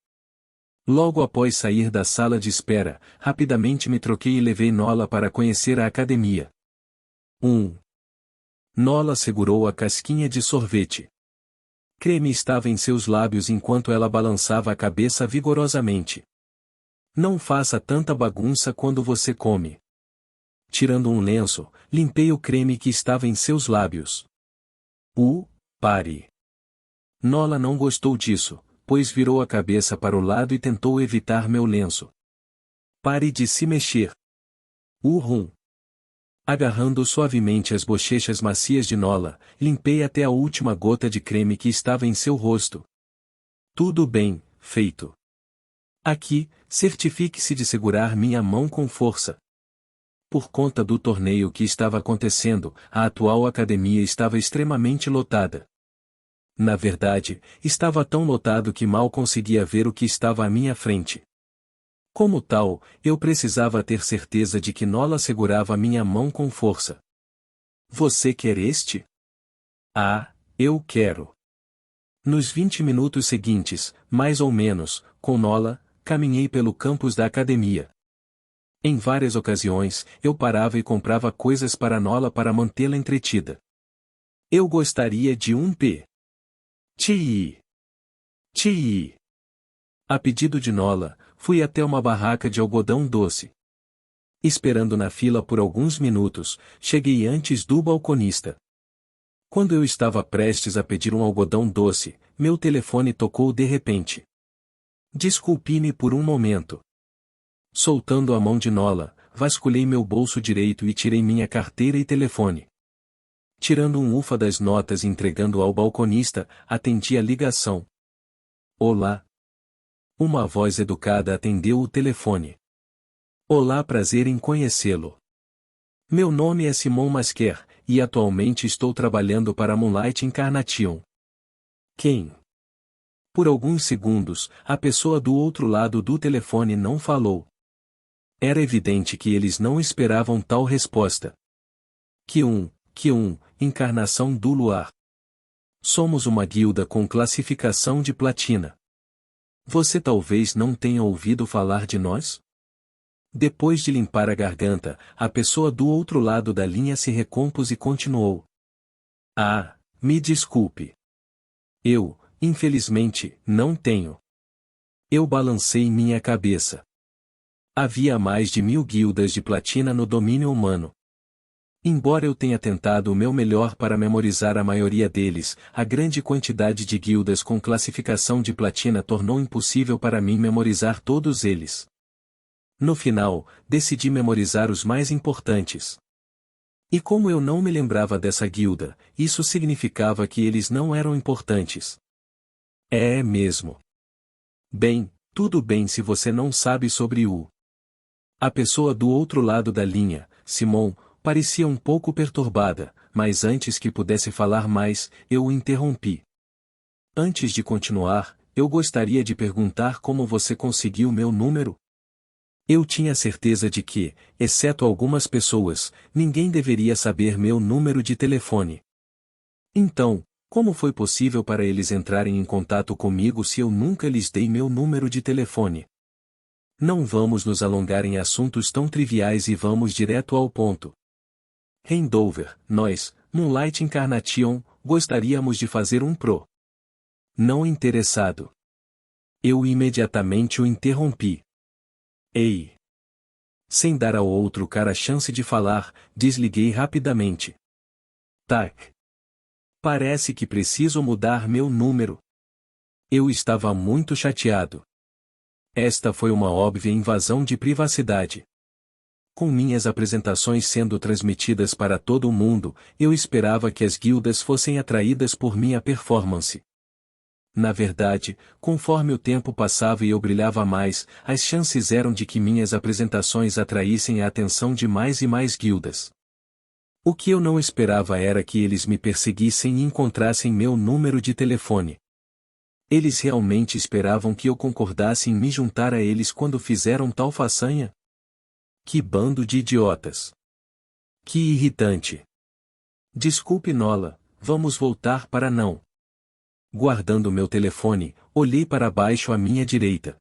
Logo após sair da sala de espera, rapidamente me troquei e levei Nola para conhecer a academia. 1. Nola segurou a casquinha de sorvete. Creme estava em seus lábios enquanto ela balançava a cabeça vigorosamente. Não faça tanta bagunça quando você come. Tirando um lenço, limpei o creme que estava em seus lábios. Pare. Nola não gostou disso, pois virou a cabeça para o lado e tentou evitar meu lenço. Pare de se mexer. Agarrando suavemente as bochechas macias de Nola, limpei até a última gota de creme que estava em seu rosto. Tudo bem, feito. Aqui, certifique-se de segurar minha mão com força. Por conta do torneio que estava acontecendo, a atual academia estava extremamente lotada. Na verdade, estava tão lotado que mal conseguia ver o que estava à minha frente. Como tal, eu precisava ter certeza de que Nola segurava minha mão com força. Você quer este? Ah, eu quero. Nos 20 minutos seguintes, mais ou menos, com Nola, caminhei pelo campus da academia. Em várias ocasiões, eu parava e comprava coisas para Nola para mantê-la entretida. Eu gostaria de um P. Tii. A pedido de Nola, fui até uma barraca de algodão doce. Esperando na fila por alguns minutos, cheguei antes do balconista. Quando eu estava prestes a pedir um algodão doce, meu telefone tocou de repente. Desculpe-me por um momento. Soltando a mão de Nola, vasculhei meu bolso direito e tirei minha carteira e telefone. Tirando um ufa das notas e entregando ao balconista, atendi a ligação. Olá. Uma voz educada atendeu o telefone. Olá, prazer em conhecê-lo. Meu nome é Simon Masker, e atualmente estou trabalhando para a Moonlight Incarnation. Quem? Por alguns segundos, a pessoa do outro lado do telefone não falou. Era evidente que eles não esperavam tal resposta. Q1, Encarnação do Luar. Somos uma guilda com classificação de platina. Você talvez não tenha ouvido falar de nós? Depois de limpar a garganta, a pessoa do outro lado da linha se recompôs e continuou. Ah, me desculpe. Eu, infelizmente, não tenho. Eu balancei minha cabeça. Havia mais de 1000 guildas de platina no domínio humano. Embora eu tenha tentado o meu melhor para memorizar a maioria deles, a grande quantidade de guildas com classificação de platina tornou impossível para mim memorizar todos eles. No final, decidi memorizar os mais importantes. E como eu não me lembrava dessa guilda, isso significava que eles não eram importantes. É mesmo. Bem, tudo bem se você não sabe sobre o. A pessoa do outro lado da linha, Simon, parecia um pouco perturbada, mas antes que pudesse falar mais, eu o interrompi. Antes de continuar, eu gostaria de perguntar como você conseguiu meu número? Eu tinha certeza de que, exceto algumas pessoas, ninguém deveria saber meu número de telefone. Então, como foi possível para eles entrarem em contato comigo se eu nunca lhes dei meu número de telefone? Não vamos nos alongar em assuntos tão triviais e vamos direto ao ponto. Rendover, nós, Moonlight Incarnation, gostaríamos de fazer um pro. Não interessado. Eu imediatamente o interrompi. Ei! Sem dar ao outro cara a chance de falar, desliguei rapidamente. Tac! Parece que preciso mudar meu número. Eu estava muito chateado. Esta foi uma óbvia invasão de privacidade. Com minhas apresentações sendo transmitidas para todo o mundo, eu esperava que as guildas fossem atraídas por minha performance. Na verdade, conforme o tempo passava e eu brilhava mais, as chances eram de que minhas apresentações atraíssem a atenção de mais e mais guildas. O que eu não esperava era que eles me perseguissem e encontrassem meu número de telefone. Eles realmente esperavam que eu concordasse em me juntar a eles quando fizeram tal façanha? Que bando de idiotas! Que irritante! Desculpe, Nola, vamos voltar para não. Guardando meu telefone, olhei para baixo à minha direita.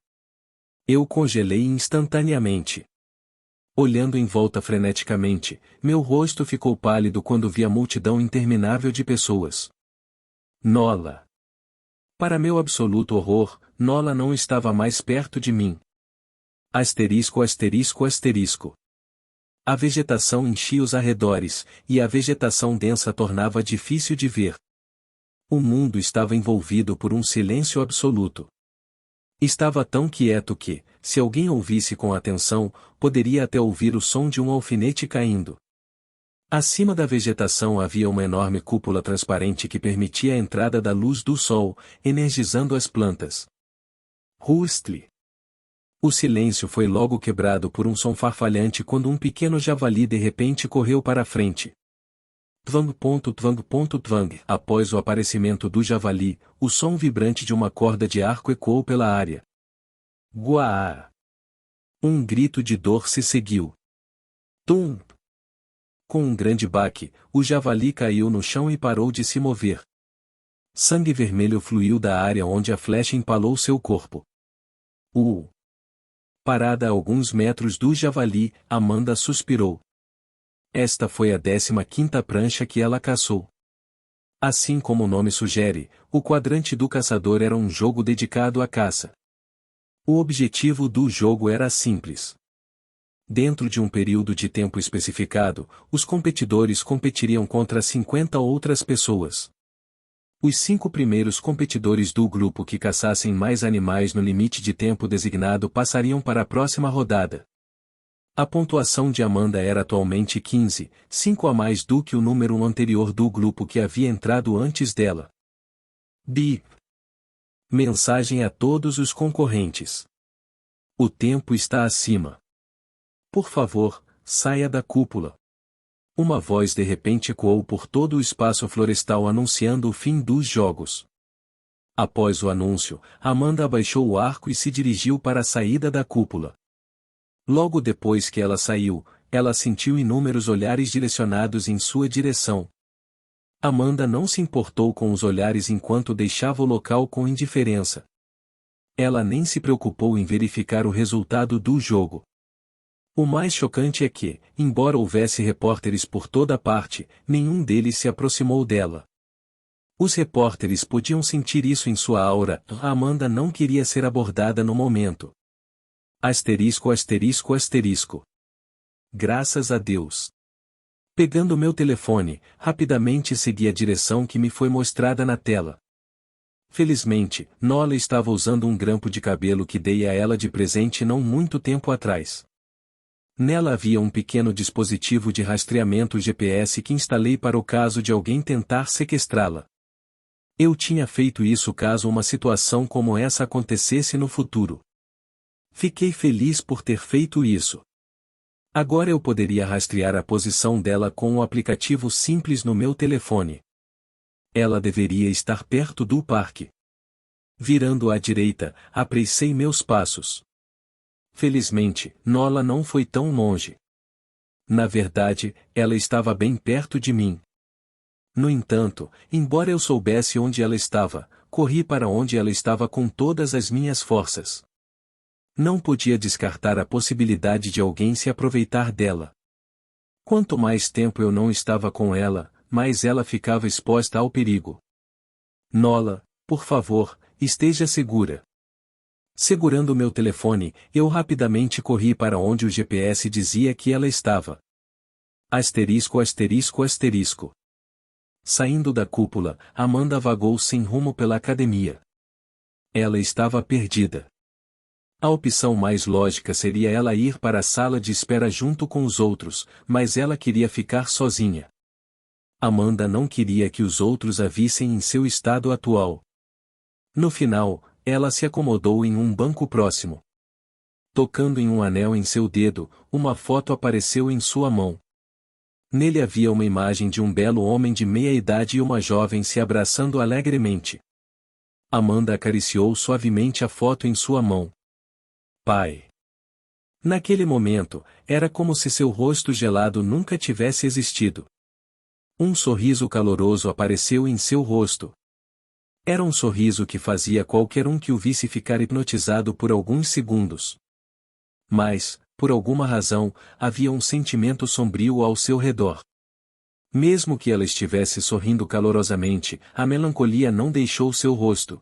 Eu congelei instantaneamente. Olhando em volta freneticamente, meu rosto ficou pálido quando vi a multidão interminável de pessoas. Nola! Para meu absoluto horror, Nola não estava mais perto de mim. Asterisco asterisco asterisco. A vegetação enchia os arredores, e a vegetação densa tornava difícil de ver. O mundo estava envolvido por um silêncio absoluto. Estava tão quieto que, se alguém ouvisse com atenção, poderia até ouvir o som de um alfinete caindo. Acima da vegetação havia uma enorme cúpula transparente que permitia a entrada da luz do sol, energizando as plantas. Rustli. O silêncio foi logo quebrado por um som farfalhante quando um pequeno javali de repente correu para a frente. Tvang. Após o aparecimento do javali, o som vibrante de uma corda de arco ecoou pela área. Guaa! Um grito de dor se seguiu. Tum! Com um grande baque, o javali caiu no chão e parou de se mover. Sangue vermelho fluiu da área onde a flecha empalou seu corpo. Parada a alguns metros do javali, Amanda suspirou. Esta foi a 15ª prancha que ela caçou. Assim como o nome sugere, o quadrante do caçador era um jogo dedicado à caça. O objetivo do jogo era simples. Dentro de um período de tempo especificado, os competidores competiriam contra 50 outras pessoas. Os 5 primeiros competidores do grupo que caçassem mais animais no limite de tempo designado passariam para a próxima rodada. A pontuação de Amanda era atualmente 15, 5 a mais do que o número anterior do grupo que havia entrado antes dela. Bip. Mensagem a todos os concorrentes. O tempo está acima. Por favor, saia da cúpula. Uma voz de repente ecoou por todo o espaço florestal anunciando o fim dos jogos. Após o anúncio, Amanda abaixou o arco e se dirigiu para a saída da cúpula. Logo depois que ela saiu, ela sentiu inúmeros olhares direcionados em sua direção. Amanda não se importou com os olhares enquanto deixava o local com indiferença. Ela nem se preocupou em verificar o resultado do jogo. O mais chocante é que, embora houvesse repórteres por toda parte, nenhum deles se aproximou dela. Os repórteres podiam sentir isso em sua aura, Amanda não queria ser abordada no momento. Asterisco asterisco asterisco. Graças a Deus. Pegando meu telefone, rapidamente segui a direção que me foi mostrada na tela. Felizmente, Nola estava usando um grampo de cabelo que dei a ela de presente não muito tempo atrás. Nela havia um pequeno dispositivo de rastreamento GPS que instalei para o caso de alguém tentar sequestrá-la. Eu tinha feito isso caso uma situação como essa acontecesse no futuro. Fiquei feliz por ter feito isso. Agora eu poderia rastrear a posição dela com um aplicativo simples no meu telefone. Ela deveria estar perto do parque. Virando à direita, apressei meus passos. Felizmente, Nola não foi tão longe. Na verdade, ela estava bem perto de mim. No entanto, embora eu soubesse onde ela estava, corri para onde ela estava com todas as minhas forças. Não podia descartar a possibilidade de alguém se aproveitar dela. Quanto mais tempo eu não estava com ela, mais ela ficava exposta ao perigo. Nola, por favor, esteja segura. Segurando meu telefone, eu rapidamente corri para onde o GPS dizia que ela estava. Asterisco asterisco asterisco. Saindo da cúpula, Amanda vagou sem rumo pela academia. Ela estava perdida. A opção mais lógica seria ela ir para a sala de espera junto com os outros, mas ela queria ficar sozinha. Amanda não queria que os outros a vissem em seu estado atual. No final, ela se acomodou em um banco próximo. Tocando em um anel em seu dedo, uma foto apareceu em sua mão. Nele havia uma imagem de um belo homem de meia-idade e uma jovem se abraçando alegremente. Amanda acariciou suavemente a foto em sua mão. Pai. Naquele momento, era como se seu rosto gelado nunca tivesse existido. Um sorriso caloroso apareceu em seu rosto. Era um sorriso que fazia qualquer um que o visse ficar hipnotizado por alguns segundos. Mas, por alguma razão, havia um sentimento sombrio ao seu redor. Mesmo que ela estivesse sorrindo calorosamente, a melancolia não deixou seu rosto.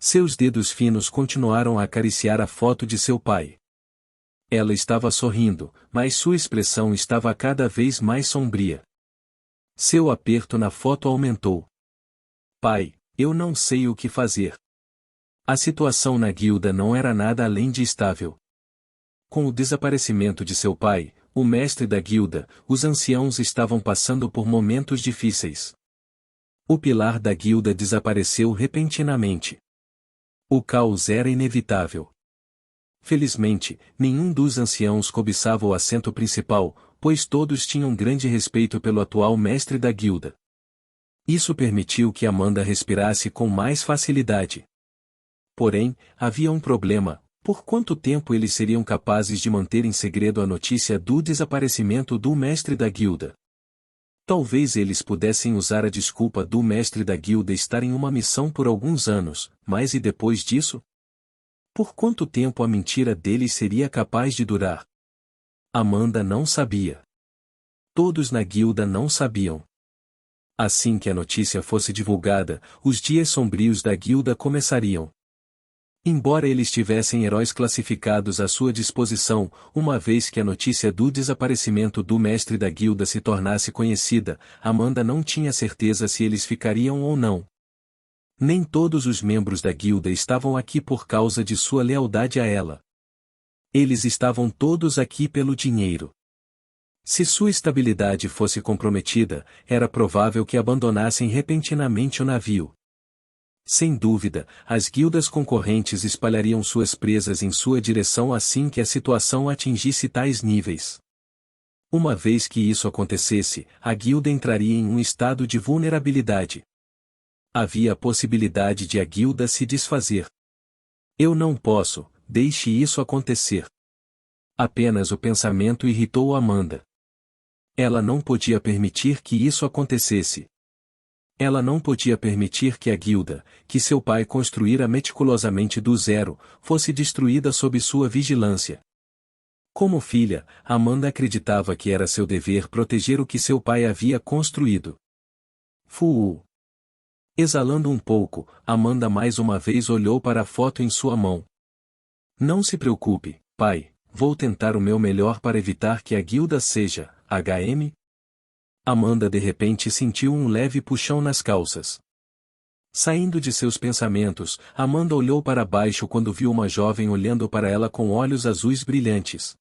Seus dedos finos continuaram a acariciar a foto de seu pai. Ela estava sorrindo, mas sua expressão estava cada vez mais sombria. Seu aperto na foto aumentou. Pai, eu não sei o que fazer. A situação na guilda não era nada além de estável. Com o desaparecimento de seu pai, o mestre da guilda, os anciãos estavam passando por momentos difíceis. O pilar da guilda desapareceu repentinamente. O caos era inevitável. Felizmente, nenhum dos anciãos cobiçava o assento principal, pois todos tinham grande respeito pelo atual mestre da guilda. Isso permitiu que Amanda respirasse com mais facilidade. Porém, havia um problema: por quanto tempo eles seriam capazes de manter em segredo a notícia do desaparecimento do mestre da guilda? Talvez eles pudessem usar a desculpa do mestre da guilda estar em uma missão por alguns anos, mas e depois disso? Por quanto tempo a mentira deles seria capaz de durar? Amanda não sabia. Todos na guilda não sabiam. Assim que a notícia fosse divulgada, os dias sombrios da guilda começariam. Embora eles tivessem heróis classificados à sua disposição, uma vez que a notícia do desaparecimento do mestre da guilda se tornasse conhecida, Amanda não tinha certeza se eles ficariam ou não. Nem todos os membros da guilda estavam aqui por causa de sua lealdade a ela. Eles estavam todos aqui pelo dinheiro. Se sua estabilidade fosse comprometida, era provável que abandonassem repentinamente o navio. Sem dúvida, as guildas concorrentes espalhariam suas presas em sua direção assim que a situação atingisse tais níveis. Uma vez que isso acontecesse, a guilda entraria em um estado de vulnerabilidade. Havia a possibilidade de a guilda se desfazer. Eu não posso, deixe isso acontecer. Apenas o pensamento irritou Amanda. Ela não podia permitir que isso acontecesse. Ela não podia permitir que a guilda, que seu pai construíra meticulosamente do zero, fosse destruída sob sua vigilância. Como filha, Amanda acreditava que era seu dever proteger o que seu pai havia construído. Fuú. Exalando um pouco, Amanda mais uma vez olhou para a foto em sua mão. Não se preocupe, pai, vou tentar o meu melhor para evitar que a guilda seja, HM? Amanda de repente sentiu um leve puxão nas calças. Saindo de seus pensamentos, Amanda olhou para baixo quando viu uma jovem olhando para ela com olhos azuis brilhantes.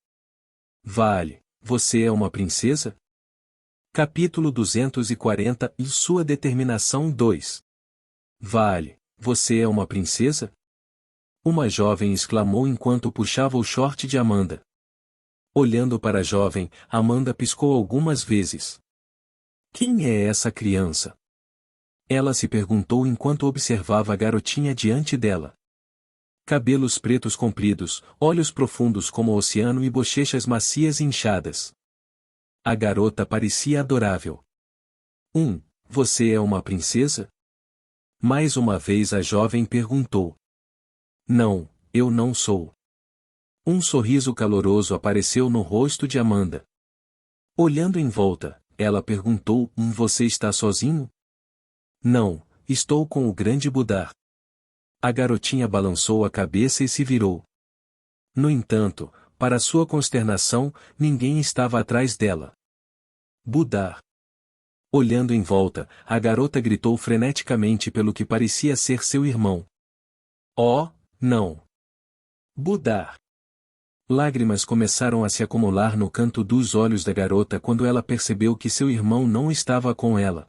Vale, você é uma princesa? Capítulo 240 e sua determinação 2. Vale, você é uma princesa? Uma jovem exclamou enquanto puxava o short de Amanda. Olhando para a jovem, Amanda piscou algumas vezes. Quem é essa criança? Ela se perguntou enquanto observava a garotinha diante dela. Cabelos pretos compridos, olhos profundos como o oceano e bochechas macias e inchadas. A garota parecia adorável. Você é uma princesa? Mais uma vez a jovem perguntou. Não, eu não sou. Um sorriso caloroso apareceu no rosto de Amanda. Olhando em volta, ela perguntou: Você está sozinho? Não, estou com o grande Budar. A garotinha balançou a cabeça e se virou. No entanto, para sua consternação, ninguém estava atrás dela. Budar. Olhando em volta, a garota gritou freneticamente pelo que parecia ser seu irmão. Oh, não! Budar! Lágrimas começaram a se acumular no canto dos olhos da garota quando ela percebeu que seu irmão não estava com ela.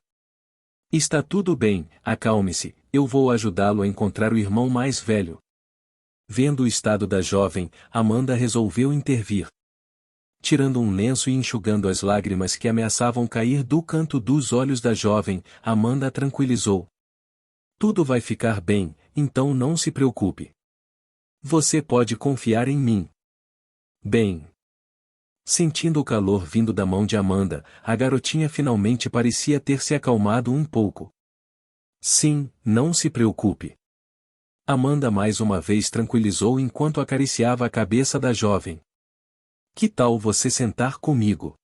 Está tudo bem, acalme-se, eu vou ajudá-lo a encontrar o irmão mais velho. Vendo o estado da jovem, Amanda resolveu intervir. Tirando um lenço e enxugando as lágrimas que ameaçavam cair do canto dos olhos da jovem, Amanda a tranquilizou. Tudo vai ficar bem, então não se preocupe. Você pode confiar em mim. Bem. Sentindo o calor vindo da mão de Amanda, a garotinha finalmente parecia ter se acalmado um pouco. Sim, não se preocupe. Amanda mais uma vez tranquilizou enquanto acariciava a cabeça da jovem. Que tal você sentar comigo?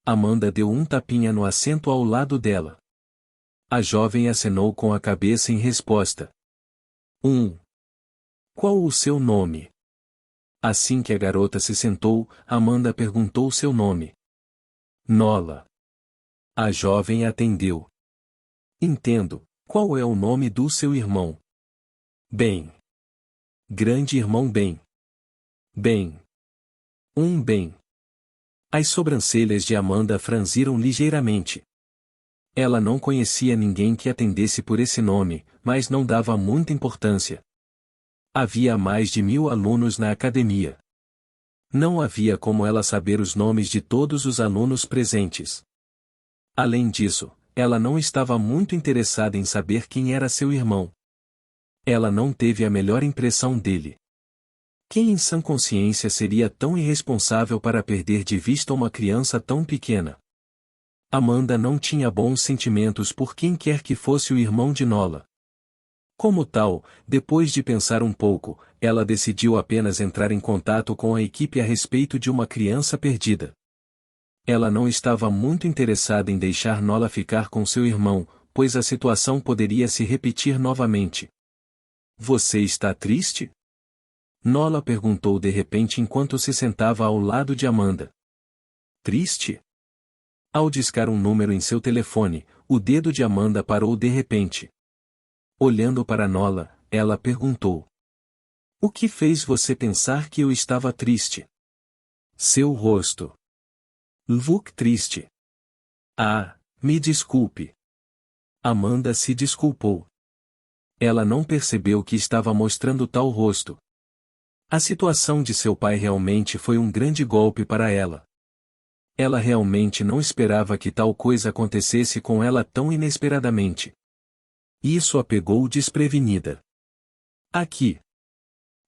Amanda deu um tapinha no assento ao lado dela. A jovem acenou com a cabeça em resposta. Qual o seu nome? Assim que a garota se sentou, Amanda perguntou seu nome. Nola. A jovem atendeu. Entendo. Qual é o nome do seu irmão? Ben. Grande irmão Ben. Ben. Ben. As sobrancelhas de Amanda franziram ligeiramente. Ela não conhecia ninguém que atendesse por esse nome, mas não dava muita importância. Havia mais de 1000 alunos na academia. Não havia como ela saber os nomes de todos os alunos presentes. Além disso, ela não estava muito interessada em saber quem era seu irmão. Ela não teve a melhor impressão dele. Quem em sã consciência seria tão irresponsável para perder de vista uma criança tão pequena? Amanda não tinha bons sentimentos por quem quer que fosse o irmão de Nola. Como tal, depois de pensar um pouco, ela decidiu apenas entrar em contato com a equipe a respeito de uma criança perdida. Ela não estava muito interessada em deixar Nola ficar com seu irmão, pois a situação poderia se repetir novamente. Você está triste? Nola perguntou de repente enquanto se sentava ao lado de Amanda. Triste? Ao discar um número em seu telefone, o dedo de Amanda parou de repente. Olhando para Nola, ela perguntou. O que fez você pensar que eu estava triste? Seu rosto. Look triste. Ah, me desculpe. Amanda se desculpou. Ela não percebeu que estava mostrando tal rosto. A situação de seu pai realmente foi um grande golpe para ela. Ela realmente não esperava que tal coisa acontecesse com ela tão inesperadamente. Isso a pegou desprevenida. Aqui.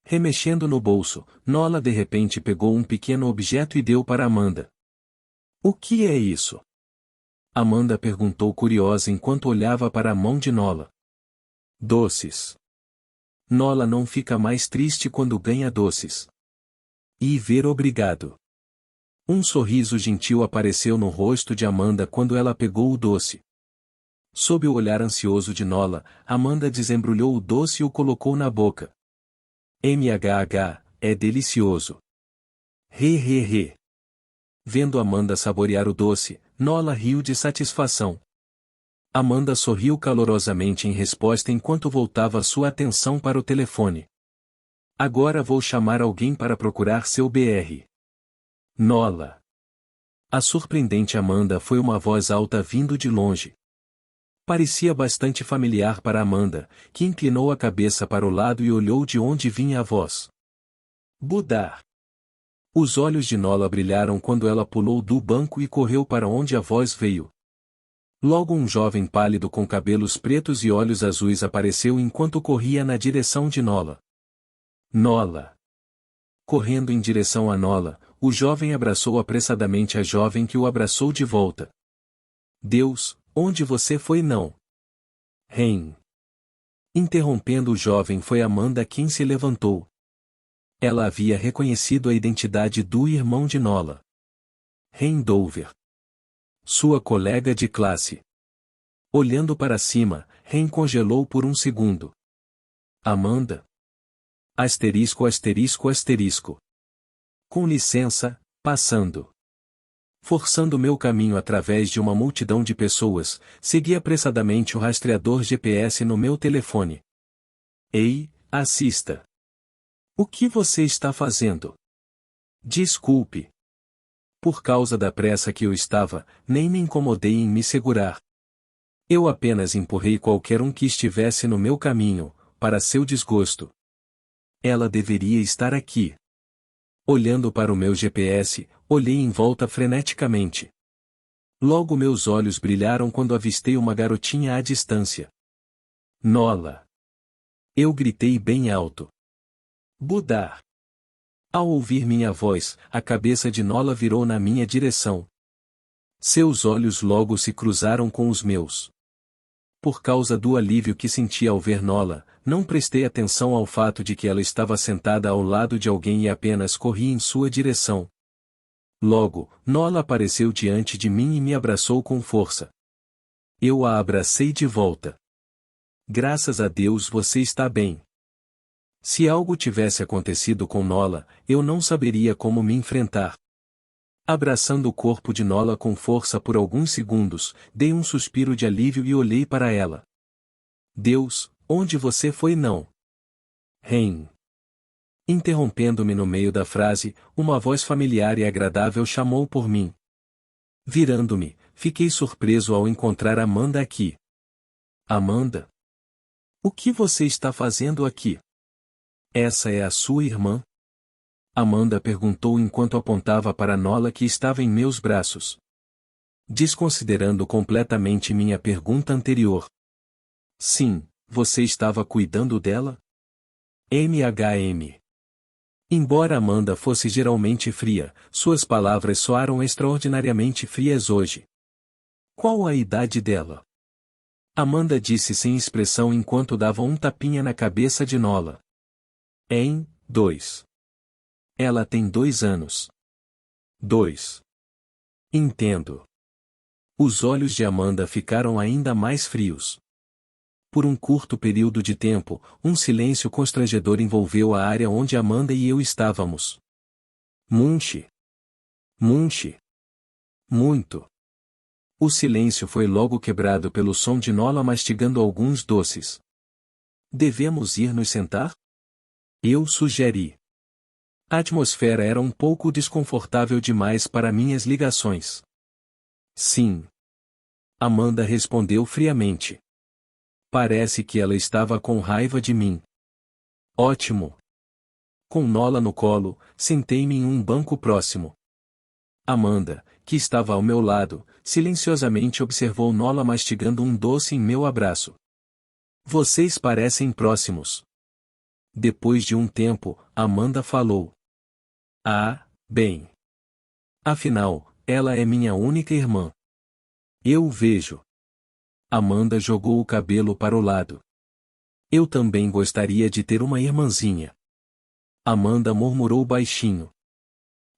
Remexendo no bolso, Nola de repente pegou um pequeno objeto e deu para Amanda. O que é isso? Amanda perguntou curiosa enquanto olhava para a mão de Nola. Doces. Nola não fica mais triste quando ganha doces. E ver obrigado. Um sorriso gentil apareceu no rosto de Amanda quando ela pegou o doce. Sob o olhar ansioso de Nola, Amanda desembrulhou o doce e o colocou na boca. É delicioso. He. Vendo Amanda saborear o doce, Nola riu de satisfação. Amanda sorriu calorosamente em resposta enquanto voltava sua atenção para o telefone. Agora vou chamar alguém para procurar seu BR. Nola. A surpreendente Amanda foi uma voz alta vindo de longe. Parecia bastante familiar para Amanda, que inclinou a cabeça para o lado e olhou de onde vinha a voz. Budar. Os olhos de Nola brilharam quando ela pulou do banco e correu para onde a voz veio. Logo um jovem pálido com cabelos pretos e olhos azuis apareceu enquanto corria na direção de Nola. Nola. Correndo em direção a Nola, o jovem abraçou apressadamente a jovem que o abraçou de volta. Deus, onde você foi não? Rein. Interrompendo o jovem foi Amanda quem se levantou. Ela havia reconhecido a identidade do irmão de Nola. Rein Dover. Sua colega de classe. Olhando para cima, Rein congelou por um segundo. Amanda? Asterisco asterisco asterisco. Com licença, passando. Forçando meu caminho através de uma multidão de pessoas, segui apressadamente o rastreador GPS no meu telefone. Ei, assista. O que você está fazendo? Desculpe. Por causa da pressa que eu estava, nem me incomodei em me segurar. Eu apenas empurrei qualquer um que estivesse no meu caminho, para seu desgosto. Ela deveria estar aqui. Olhando para o meu GPS, olhei em volta freneticamente. Logo meus olhos brilharam quando avistei uma garotinha à distância. Nola! Eu gritei bem alto. Budar! Ao ouvir minha voz, a cabeça de Nola virou na minha direção. Seus olhos logo se cruzaram com os meus. Por causa do alívio que senti ao ver Nola, não prestei atenção ao fato de que ela estava sentada ao lado de alguém e apenas corri em sua direção. Logo, Nola apareceu diante de mim e me abraçou com força. Eu a abracei de volta. Graças a Deus você está bem. Se algo tivesse acontecido com Nola, eu não saberia como me enfrentar. Abraçando o corpo de Nola com força por alguns segundos, dei um suspiro de alívio e olhei para ela. Deus, onde você foi não? Rein. Interrompendo-me no meio da frase, uma voz familiar e agradável chamou por mim. Virando-me, fiquei surpreso ao encontrar Amanda aqui. Amanda? O que você está fazendo aqui? Essa é a sua irmã? Amanda perguntou enquanto apontava para Nola que estava em meus braços. Desconsiderando completamente minha pergunta anterior. Sim, você estava cuidando dela? MHM. Embora Amanda fosse geralmente fria, suas palavras soaram extraordinariamente frias hoje. Qual a idade dela? Amanda disse sem expressão enquanto dava um tapinha na cabeça de Nola. 2. Ela tem 2 anos. 2. Entendo. Os olhos de Amanda ficaram ainda mais frios. Por um curto período de tempo, um silêncio constrangedor envolveu a área onde Amanda e eu estávamos. Munchi. Munchi. Muito. O silêncio foi logo quebrado pelo som de Nola mastigando alguns doces. Devemos ir nos sentar? Eu sugeri. A atmosfera era um pouco desconfortável demais para minhas ligações. Sim. Amanda respondeu friamente. Parece que ela estava com raiva de mim. Ótimo. Com Nola no colo, sentei-me em um banco próximo. Amanda, que estava ao meu lado, silenciosamente observou Nola mastigando um doce em meu abraço. Vocês parecem próximos. Depois de um tempo, Amanda falou. Ah, bem. Afinal, ela é minha única irmã. Eu vejo. Amanda jogou o cabelo para o lado. Eu também gostaria de ter uma irmãzinha. Amanda murmurou baixinho.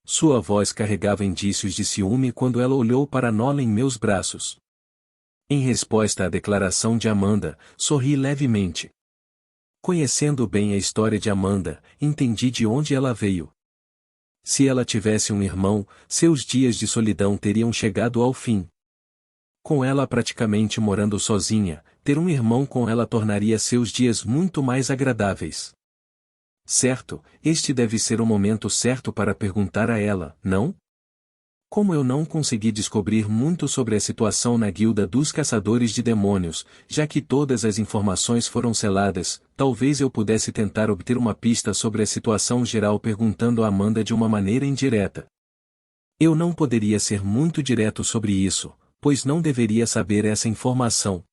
Sua voz carregava indícios de ciúme quando ela olhou para Nola em meus braços. Em resposta à declaração de Amanda, sorri levemente. Conhecendo bem a história de Amanda, entendi de onde ela veio. Se ela tivesse um irmão, seus dias de solidão teriam chegado ao fim. Com ela praticamente morando sozinha, ter um irmão com ela tornaria seus dias muito mais agradáveis. Certo, este deve ser o momento certo para perguntar a ela, não? Como eu não consegui descobrir muito sobre a situação na guilda dos caçadores de demônios, já que todas as informações foram seladas, talvez eu pudesse tentar obter uma pista sobre a situação geral perguntando a Amanda de uma maneira indireta. Eu não poderia ser muito direto sobre isso, pois não deveria saber essa informação.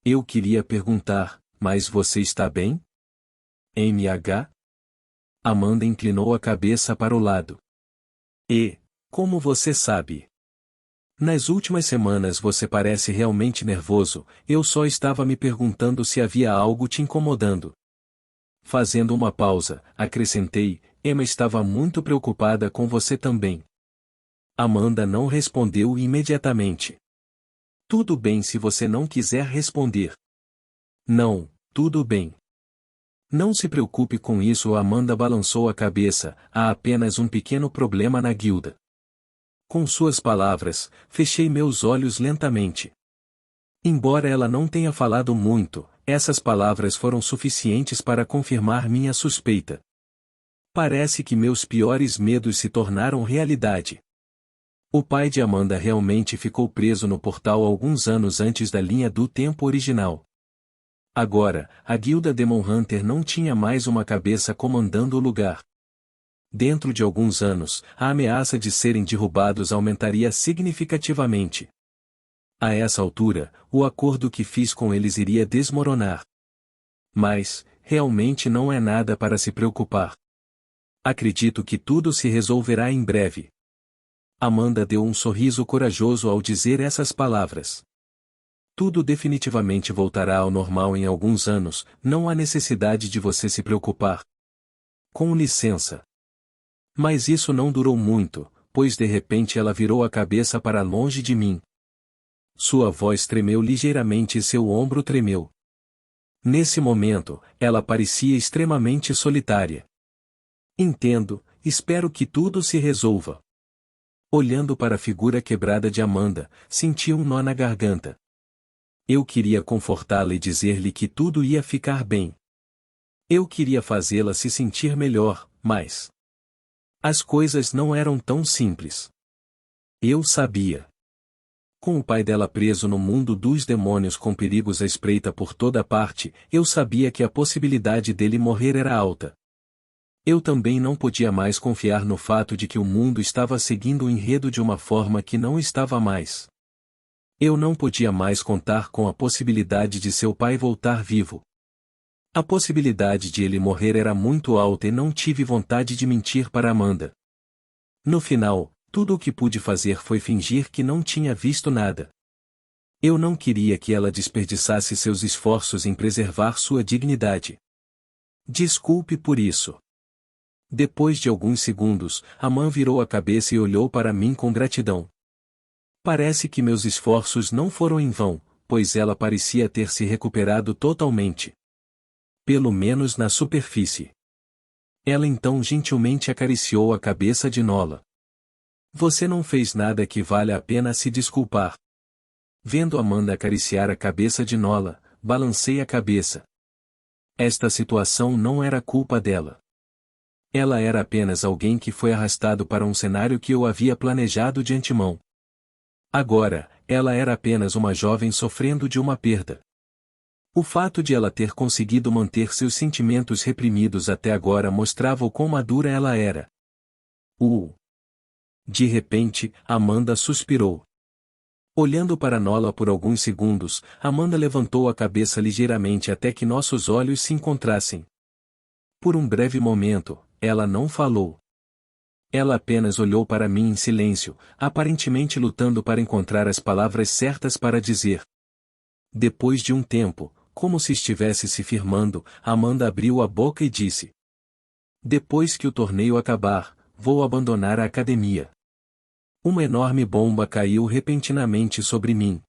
Eu queria perguntar, mas você está bem? MH? Amanda inclinou a cabeça para o lado. Como você sabe? Nas últimas semanas você parece realmente nervoso, eu só estava me perguntando se havia algo te incomodando. Fazendo uma pausa, acrescentei, Emma estava muito preocupada com você também. Amanda não respondeu imediatamente. Tudo bem se você não quiser responder. Não, tudo bem. Não se preocupe com isso. Amanda balançou a cabeça, há apenas um pequeno problema na guilda. Com suas palavras, fechei meus olhos lentamente. Embora ela não tenha falado muito, essas palavras foram suficientes para confirmar minha suspeita. Parece que meus piores medos se tornaram realidade. O pai de Amanda realmente ficou preso no portal alguns anos antes da linha do tempo original. Agora, a guilda Demon Hunter não tinha mais uma cabeça comandando o lugar. Dentro de alguns anos, a ameaça de serem derrubados aumentaria significativamente. A essa altura, o acordo que fiz com eles iria desmoronar. Mas, realmente não é nada para se preocupar. Acredito que tudo se resolverá em breve. Amanda deu um sorriso corajoso ao dizer essas palavras. Tudo definitivamente voltará ao normal em alguns anos, não há necessidade de você se preocupar. Com licença. Mas isso não durou muito, pois de repente ela virou a cabeça para longe de mim. Sua voz tremeu ligeiramente e seu ombro tremeu. Nesse momento, ela parecia extremamente solitária. Entendo, espero que tudo se resolva. Olhando para a figura quebrada de Amanda, senti um nó na garganta. Eu queria confortá-la e dizer-lhe que tudo ia ficar bem. Eu queria fazê-la se sentir melhor, mas as coisas não eram tão simples. Eu sabia. Com o pai dela preso no mundo dos demônios com perigos à espreita por toda parte, eu sabia que a possibilidade dele morrer era alta. Eu também não podia mais confiar no fato de que o mundo estava seguindo o enredo de uma forma que não estava mais. Eu não podia mais contar com a possibilidade de seu pai voltar vivo. A possibilidade de ele morrer era muito alta e não tive vontade de mentir para Amanda. No final, tudo o que pude fazer foi fingir que não tinha visto nada. Eu não queria que ela desperdiçasse seus esforços em preservar sua dignidade. Desculpe por isso. Depois de alguns segundos, Amanda virou a cabeça e olhou para mim com gratidão. Parece que meus esforços não foram em vão, pois ela parecia ter se recuperado totalmente. Pelo menos na superfície. Ela então gentilmente acariciou a cabeça de Nola. Você não fez nada que valha a pena se desculpar. Vendo Amanda acariciar a cabeça de Nola, balancei a cabeça. Esta situação não era culpa dela. Ela era apenas alguém que foi arrastado para um cenário que eu havia planejado de antemão. Agora, ela era apenas uma jovem sofrendo de uma perda. O fato de ela ter conseguido manter seus sentimentos reprimidos até agora mostrava o quão madura ela era. De repente, Amanda suspirou. Olhando para Nola por alguns segundos, Amanda levantou a cabeça ligeiramente até que nossos olhos se encontrassem. Por um breve momento, ela não falou. Ela apenas olhou para mim em silêncio, aparentemente lutando para encontrar as palavras certas para dizer. Depois de um tempo, como se estivesse se firmando, Amanda abriu a boca e disse: Depois que o torneio acabar, vou abandonar a academia. Uma enorme bomba caiu repentinamente sobre mim.